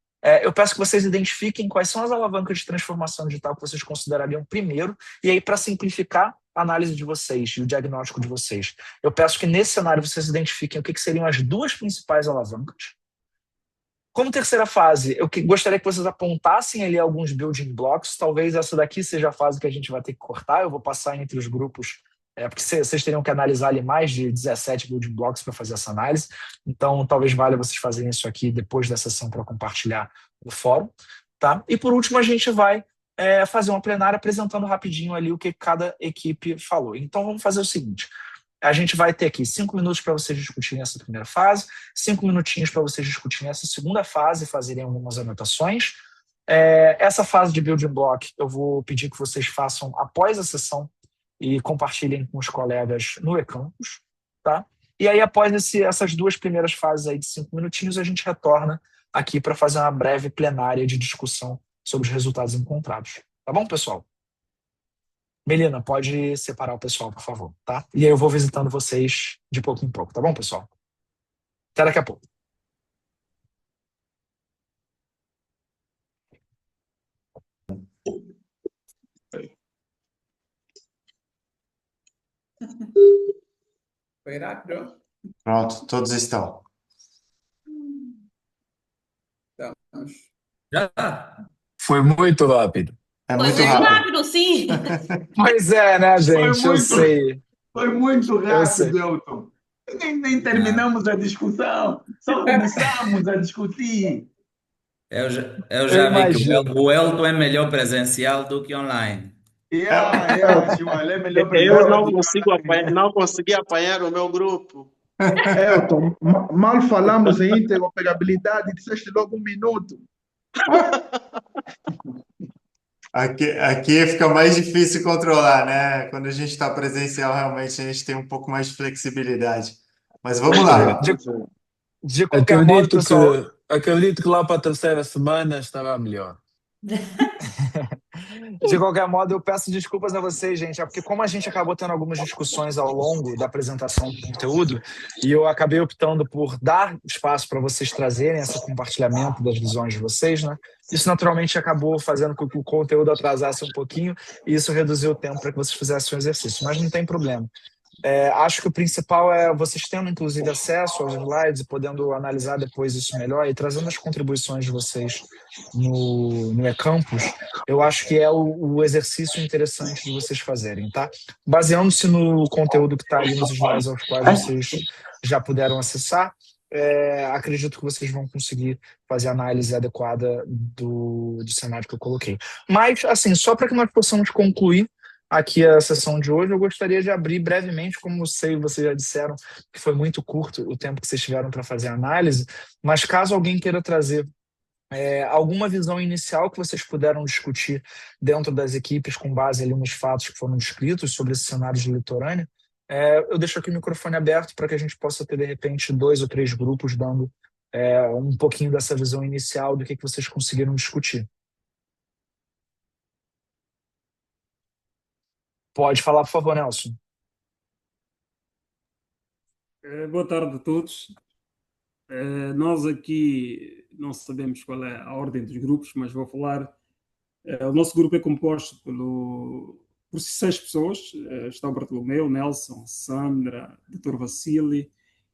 eu peço que vocês identifiquem quais são as alavancas de transformação digital que vocês considerariam primeiro, e aí, para simplificar a análise de vocês e o diagnóstico de vocês, eu peço que nesse cenário vocês identifiquem o que seriam as 2 principais alavancas, Como terceira fase, eu gostaria que vocês apontassem ali alguns building blocks. Talvez essa daqui seja a fase que a gente vai ter que cortar. Eu vou passar entre os grupos, porque vocês teriam que analisar ali mais de 17 building blocks para fazer essa análise. Então, talvez valha vocês fazerem isso aqui depois da sessão para compartilhar no fórum. Tá? E por último, a gente vai fazer uma plenária apresentando rapidinho ali o que cada equipe falou. Então, vamos fazer o seguinte. A gente vai ter aqui 5 minutos para vocês discutirem essa primeira fase, 5 minutinhos para vocês discutirem essa segunda fase e fazerem algumas anotações. Essa fase de building block eu vou pedir que vocês façam após a sessão e compartilhem com os colegas no eCampus. Tá? E aí, após essas duas primeiras fases aí de 5 minutinhos, a gente retorna aqui para fazer uma breve plenária de discussão sobre os resultados encontrados. Tá bom, pessoal? Melina, pode separar o pessoal, por favor, tá? E aí eu vou visitando vocês de pouco em pouco, tá bom, pessoal? Até daqui a pouco. Foi rápido. Pronto, todos estão. Estamos. Já. Foi muito rápido. É Foi muito muito rápido. rápido, sim. Pois é, né, gente? Eu sei. Foi muito Eu sei. rápido, Elton. Nem terminamos a discussão, só começamos a discutir. Eu já Eu vi que imagino. o Elton é melhor presencial do que online. Ele é melhor Eu não presidente. não consegui apanhar o meu grupo. Elton, mal falamos em interoperabilidade, disseste logo 1 minuto. Aqui fica mais difícil controlar, né? Quando a gente está presencial, realmente a gente tem um pouco mais de flexibilidade. Mas vamos lá. De qualquer modo, pessoal, Acredito que lá para a terceira semana estará melhor. de qualquer modo, eu peço desculpas a vocês, gente, porque como a gente acabou tendo algumas discussões ao longo da apresentação do conteúdo, e eu acabei optando por dar espaço para vocês trazerem esse compartilhamento das visões de vocês, né? Isso naturalmente acabou fazendo com que o conteúdo atrasasse um pouquinho, e isso reduziu o tempo para que vocês fizessem o exercício, mas não tem problema. Acho que o principal é vocês tendo, inclusive, acesso aos slides e podendo analisar depois isso melhor e trazendo as contribuições de vocês no eCampus, eu acho que é o exercício interessante de vocês fazerem, tá? Baseando-se no conteúdo que está ali nos slides aos quais vocês já puderam acessar, acredito que vocês vão conseguir fazer a análise adequada do cenário que eu coloquei. Mas, assim, só para que nós possamos concluir aqui a sessão de hoje, eu gostaria de abrir brevemente, como eu sei, vocês já disseram que foi muito curto o tempo que vocês tiveram para fazer a análise, mas caso alguém queira trazer alguma visão inicial que vocês puderam discutir dentro das equipes com base ali nos fatos que foram descritos sobre esse cenário de litorânea, eu deixo aqui o microfone aberto para que a gente possa ter, de repente, 2 ou 3 grupos dando um pouquinho dessa visão inicial do que vocês conseguiram discutir. Pode falar, por favor, Nelson. Boa tarde a todos. Nós aqui não sabemos qual é a ordem dos grupos, mas vou falar. O nosso grupo é composto por 6 pessoas. Está o Bartolomeu, Nelson, Sandra, Dr. Vassili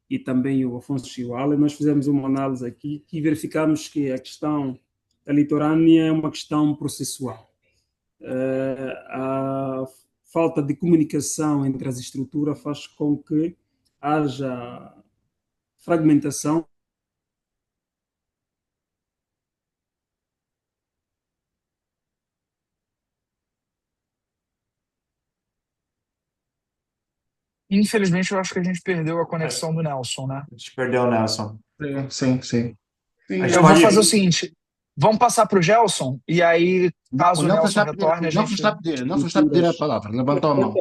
e também o Afonso Chihuahua. Nós fizemos uma análise aqui e verificamos que a questão da litorânea é uma questão processual. A falta de comunicação entre as estruturas faz com que haja fragmentação. Infelizmente, eu acho que a gente perdeu a conexão do Nelson, né? A gente perdeu o Nelson. Sim. Eu vou fazer o seguinte, vamos passar para o Gelson, e aí, caso o Nelson retorne, a gente... Nelson está a pedir a palavra, levantou a mão.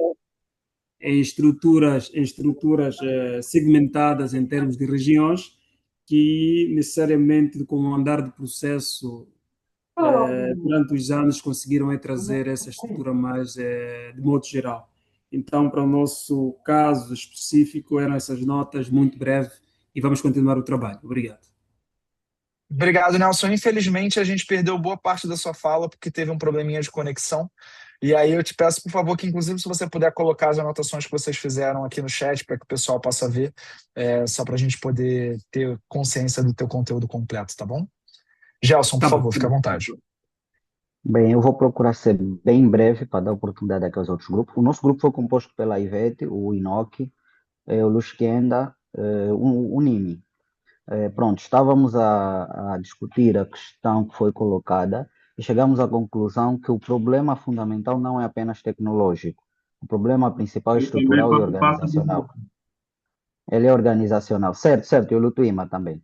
Em estruturas segmentadas em termos de regiões, que necessariamente, com o andar do processo, durante os anos, conseguiram trazer essa estrutura mais de modo geral. Então, para o nosso caso específico, eram essas notas muito breves e vamos continuar o trabalho. Obrigado. Obrigado, Nelson. Infelizmente, a gente perdeu boa parte da sua fala porque teve um probleminha de conexão. E aí eu te peço, por favor, que inclusive se você puder colocar as anotações que vocês fizeram aqui no chat para que o pessoal possa ver, só para a gente poder ter consciência do teu conteúdo completo, tá bom? Gelson, por Tá bom. favor, fica à vontade. Bem, eu vou procurar ser bem breve para dar oportunidade aqui aos outros grupos. O nosso grupo foi composto pela Ivete, o Inoki, o Lusquenda, o Nimi. Pronto, estávamos a discutir a questão que foi colocada e chegamos à conclusão que o problema fundamental não é apenas tecnológico. O problema principal é Eu também estrutural e participasse do organizacional. grupo. Ele é organizacional. Certo, certo, e o Lutuíma também.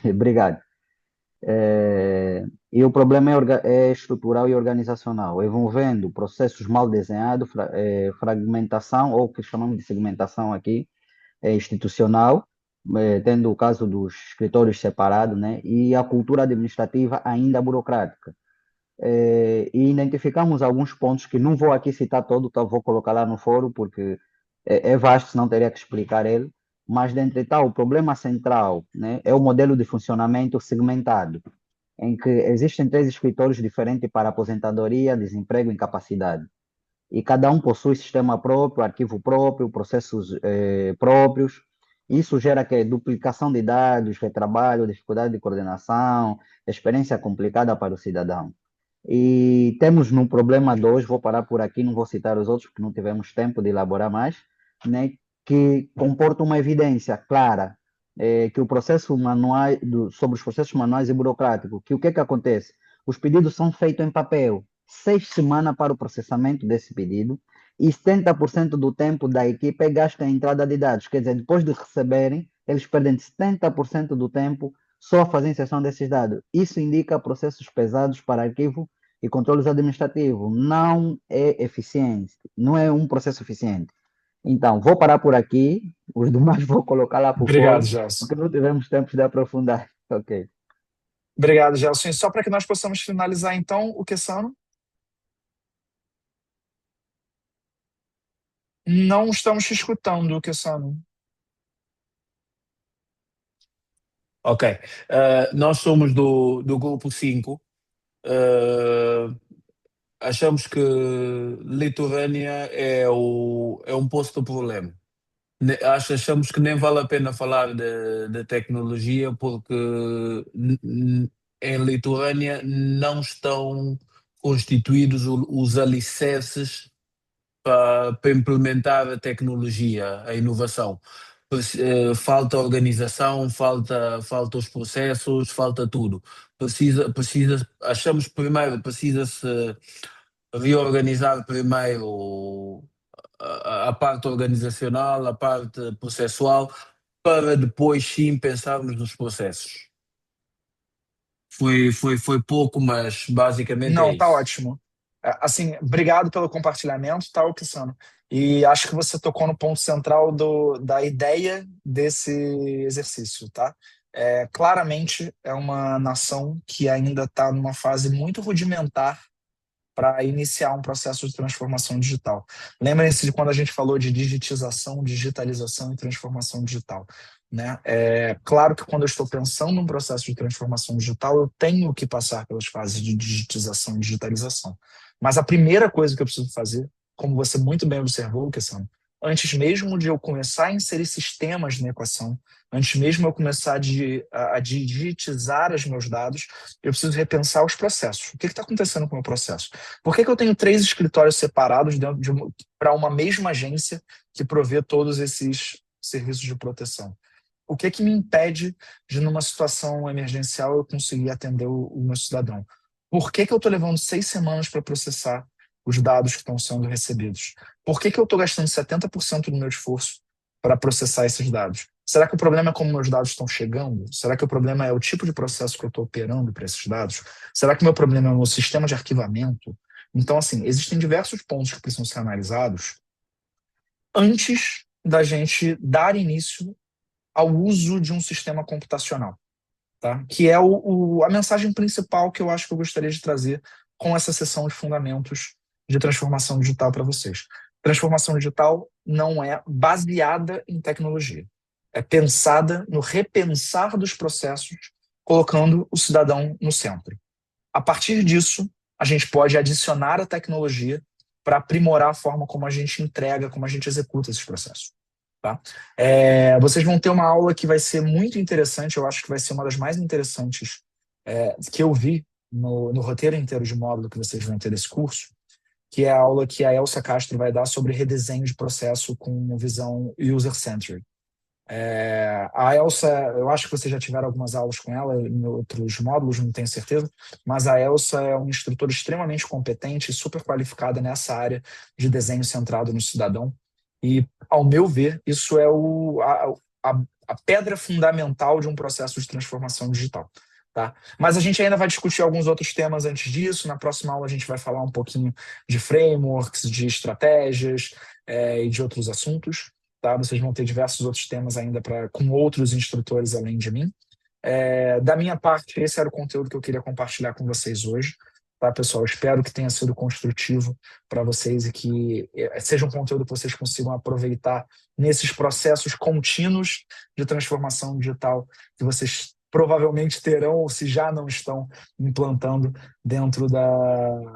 Obrigado. E o problema é estrutural e organizacional, envolvendo processos mal desenhados, fragmentação, ou o que chamamos de segmentação aqui, institucional, tendo o caso dos escritórios separados, né, e a cultura administrativa ainda burocrática. E identificamos alguns pontos que não vou aqui citar todo, tá, vou colocar lá no fórum, porque é vasto, senão teria que explicar ele, mas, dentre tal, o problema central, né, é o modelo de funcionamento segmentado, em que existem 3 escritórios diferentes para aposentadoria, desemprego e incapacidade. E cada um possui sistema próprio, arquivo próprio, processos próprios. Isso gera que duplicação de dados, retrabalho, dificuldade de coordenação, experiência complicada para o cidadão. E temos no problema 2, vou parar por aqui, não vou citar os outros, porque não tivemos tempo de elaborar mais, né, que comporta uma evidência clara que o processo manual, sobre os processos manuais e burocráticos, que o que acontece? Os pedidos são feitos em papel, 6 semanas para o processamento desse pedido, e 70% do tempo da equipe é gasto em entrada de dados, quer dizer, depois de receberem, eles perdem 70% do tempo só a fazer inserção desses dados. Isso indica processos pesados para arquivo e controles administrativos. Não é eficiente, não é um processo eficiente. Então, vou parar por aqui, os demais vou colocar lá para o Obrigado, fórum, Gelson. porque não tivemos tempo de aprofundar. Ok. Obrigado, Gelson. E só para que nós possamos finalizar, então, o Kessano. Não estamos te escutando, Kessano. Ok. Nós somos do grupo 5. Achamos que litorânea é um posto de problema. Achamos que nem vale a pena falar de tecnologia porque em litorânea não estão constituídos os alicerces para implementar a tecnologia, a inovação. Falta organização, falta os processos, falta tudo. Achamos primeiro precisa-se reorganizar primeiro a parte organizacional, a parte processual, para depois sim pensarmos nos processos. Foi pouco, mas basicamente é Não, tá isso. ótimo. Assim, obrigado pelo compartilhamento, tá, Kissano? E acho que você tocou no ponto central da ideia desse exercício, tá? Claramente é uma nação que ainda está numa fase muito rudimentar para iniciar um processo de transformação digital. Lembrem-se de quando a gente falou de digitização, digitalização e transformação digital, né? Claro que quando eu estou pensando num processo de transformação digital, eu tenho que passar pelas fases de digitização e digitalização. Mas a primeira coisa que eu preciso fazer, como você muito bem observou, Kessano, antes mesmo de eu começar a inserir sistemas na equação, antes mesmo de eu começar a digitizar os meus dados, eu preciso repensar os processos. O que está acontecendo com o meu processo? Por que eu tenho 3 escritórios separados para uma mesma agência que provê todos esses serviços de proteção? O que me impede de, numa situação emergencial, eu conseguir atender o meu cidadão? Por que eu estou levando 6 semanas para processar os dados que estão sendo recebidos? Por que eu estou gastando 70% do meu esforço para processar esses dados? Será que o problema é como meus dados estão chegando? Será que o problema é o tipo de processo que eu estou operando para esses dados? Será que o meu problema é o meu sistema de arquivamento? Então, assim, existem diversos pontos que precisam ser analisados antes da gente dar início ao uso de um sistema computacional, tá? Que é a mensagem principal que eu acho que eu gostaria de trazer com essa sessão de fundamentos de transformação digital para vocês. Transformação digital não é baseada em tecnologia. É pensada no repensar dos processos, colocando o cidadão no centro. A partir disso, a gente pode adicionar a tecnologia para aprimorar a forma como a gente entrega, como a gente executa esses processos. Tá? Vocês vão ter uma aula que vai ser muito interessante, eu acho que vai ser uma das mais interessantes que eu vi no roteiro inteiro de módulo que vocês vão ter desse curso, que é a aula que a Elsa Castro vai dar sobre redesenho de processo com visão user-centered. A Elsa, eu acho que vocês já tiveram algumas aulas com ela em outros módulos, não tenho certeza, mas a Elsa é uma instrutora extremamente competente e super qualificada nessa área de desenho centrado no cidadão. E, ao meu ver, isso é a pedra fundamental de um processo de transformação digital. Tá? Mas a gente ainda vai discutir alguns outros temas antes disso. Na próxima aula a gente vai falar um pouquinho de frameworks, de estratégias e de outros assuntos. Tá? Vocês vão ter diversos outros temas ainda com outros instrutores além de mim. Da minha parte, esse era o conteúdo que eu queria compartilhar com vocês hoje. Tá, pessoal? Espero que tenha sido construtivo para vocês e que seja um conteúdo que vocês consigam aproveitar nesses processos contínuos de transformação digital que vocês provavelmente terão, ou se já não estão, implantando dentro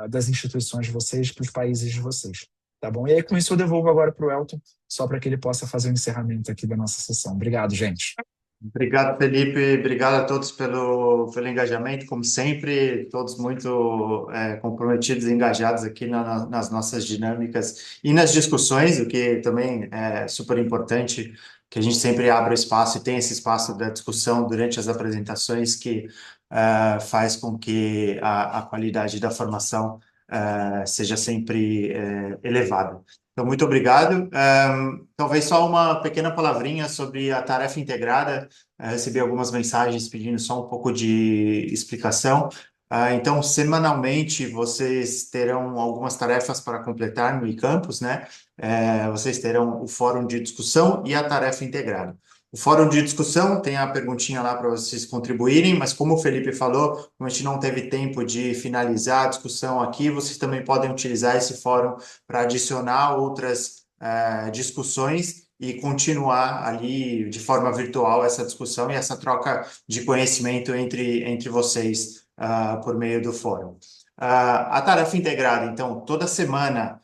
das instituições de vocês, para os países de vocês. Tá bom? E aí, com isso, eu devolvo agora para o Elton, só para que ele possa fazer o encerramento aqui da nossa sessão. Obrigado, gente. Obrigado, Felipe. Obrigado a todos pelo engajamento, como sempre, todos muito comprometidos e engajados aqui nas nossas dinâmicas e nas discussões, o que também é super importante, que a gente sempre abra espaço e tem esse espaço da discussão durante as apresentações que faz com que a qualidade da formação seja sempre elevada. Então, muito obrigado. Talvez só uma pequena palavrinha sobre a tarefa integrada. Recebi algumas mensagens pedindo só um pouco de explicação. Então, semanalmente, vocês terão algumas tarefas para completar no eCampus, né? Vocês terão o fórum de discussão e a tarefa integrada. O fórum de discussão tem a perguntinha lá para vocês contribuírem, mas como o Felipe falou, como a gente não teve tempo de finalizar a discussão aqui, vocês também podem utilizar esse fórum para adicionar outras discussões e continuar ali de forma virtual essa discussão e essa troca de conhecimento entre vocês por meio do fórum. A tarefa integrada, então, toda semana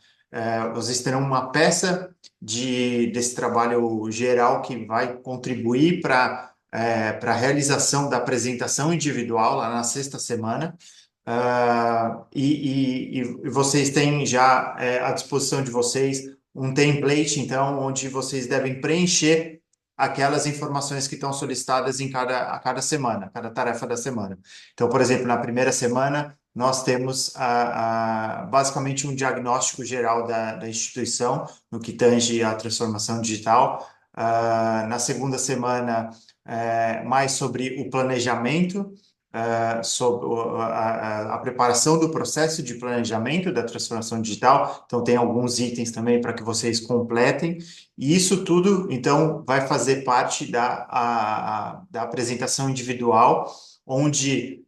vocês terão uma peça desse trabalho geral que vai contribuir para a realização da apresentação individual lá na sexta semana. E vocês têm já à disposição de vocês um template, então, onde vocês devem preencher aquelas informações que estão solicitadas a cada semana, cada tarefa da semana. Então, por exemplo, na primeira semana, nós temos basicamente um diagnóstico geral da instituição, no que tange à transformação digital. Na segunda semana, mais sobre o planejamento, sobre a preparação do processo de planejamento da transformação digital. Então, tem alguns itens também para que vocês completem. E isso tudo, então, vai fazer parte da apresentação individual, onde,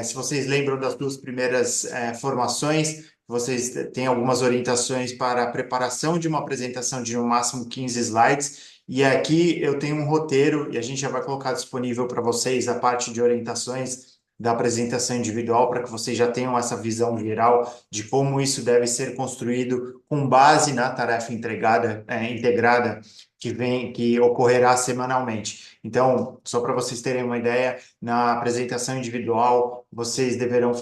se vocês lembram das duas primeiras formações, vocês têm algumas orientações para a preparação de uma apresentação de no máximo 15 slides. E aqui eu tenho um roteiro, e a gente já vai colocar disponível para vocês a parte de orientações da apresentação individual, para que vocês já tenham essa visão geral de como isso deve ser construído com base na tarefa integrada que ocorrerá semanalmente. Então, só para vocês terem uma ideia, na apresentação individual, vocês deverão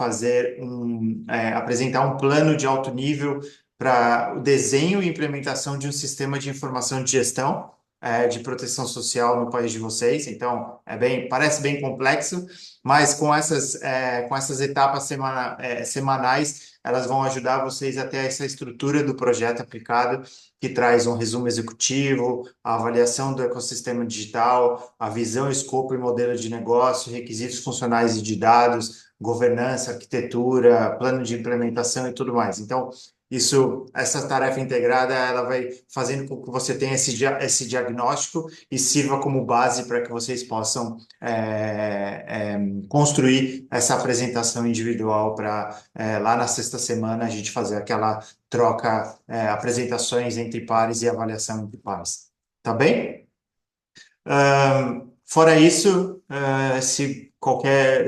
apresentar um plano de alto nível para o desenho e implementação de um sistema de informação de gestão de proteção social no país de vocês. Então, parece bem complexo, mas com essas etapas semanais, elas vão ajudar vocês a ter essa estrutura do projeto aplicado, que traz um resumo executivo, a avaliação do ecossistema digital, a visão, escopo e modelo de negócio, requisitos funcionais e de dados, governança, arquitetura, plano de implementação e tudo mais. Então, essa tarefa integrada, ela vai fazendo com que você tenha esse diagnóstico e sirva como base para que vocês possam construir essa apresentação individual para lá na sexta semana a gente fazer aquela troca, apresentações entre pares e avaliação entre pares. Tá bem? Fora isso, se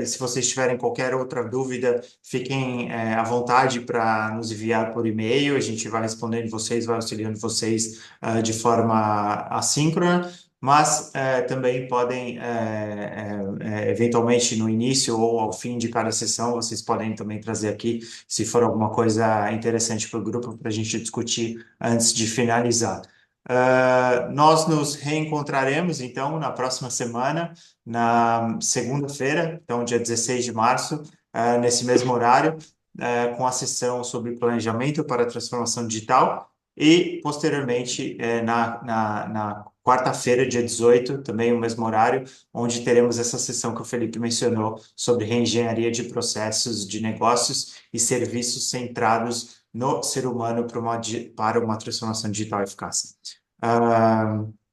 se vocês tiverem qualquer outra dúvida, fiquem à vontade para nos enviar por e-mail. A gente vai respondendo vocês, vai auxiliando vocês de forma assíncrona. Mas também podem, eventualmente, no início ou ao fim de cada sessão, vocês podem também trazer aqui, se for alguma coisa interessante para o grupo, para a gente discutir antes de finalizar. Nós nos reencontraremos, então, na próxima semana, na segunda-feira, então, dia 16 de março, nesse mesmo horário, com a sessão sobre planejamento para a transformação digital e, posteriormente, na quarta-feira, dia 18, também o mesmo horário, onde teremos essa sessão que o Felipe mencionou sobre reengenharia de processos de negócios e serviços centrados no ser humano para uma transformação digital eficaz.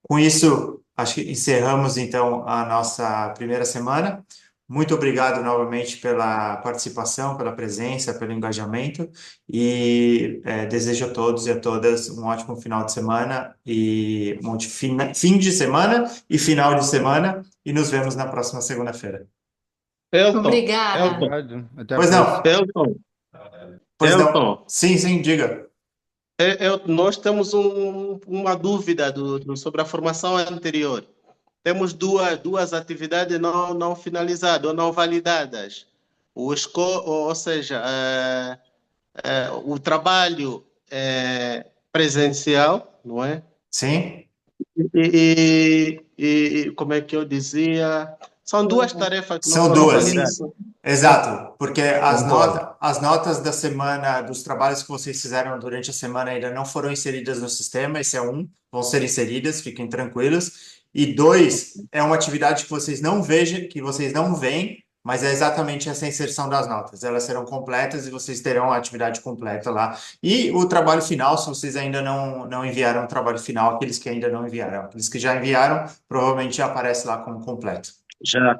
Com isso, acho que encerramos, então, a nossa primeira semana. Muito obrigado novamente pela participação, pela presença, pelo engajamento e desejo a todos e a todas um ótimo final de semana e um ótimo fim de semana e final de semana e nos vemos na próxima segunda-feira. Obrigada. Até a Pois não. próxima. Pois não. Elton. Sim, diga. Nós temos uma dúvida sobre a formação anterior. Temos duas atividades não finalizadas ou não validadas. Ou seja, o trabalho presencial, não é? Sim. E como é que eu dizia? São duas tarefas que não São foram duas. validadas. Exato, porque as notas da semana, dos trabalhos que vocês fizeram durante a semana ainda não foram inseridas no sistema, esse é um, vão ser inseridas, fiquem tranquilos. E dois, é uma atividade que vocês não vejam, que vocês não veem, mas é exatamente essa inserção das notas. Elas serão completas e vocês terão a atividade completa lá. E o trabalho final, se vocês ainda não enviaram o trabalho final, aqueles que ainda não enviaram. Aqueles que já enviaram, provavelmente já aparece lá como completo. Já.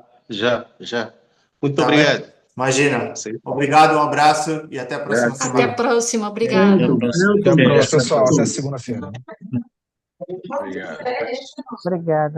Muito Tá obrigado. bem? Imagina. Sim. Obrigado, um abraço e até a próxima Até semana. a próxima. Obrigada. Até a próxima, pessoal. Até segunda-feira. Obrigado. Obrigada.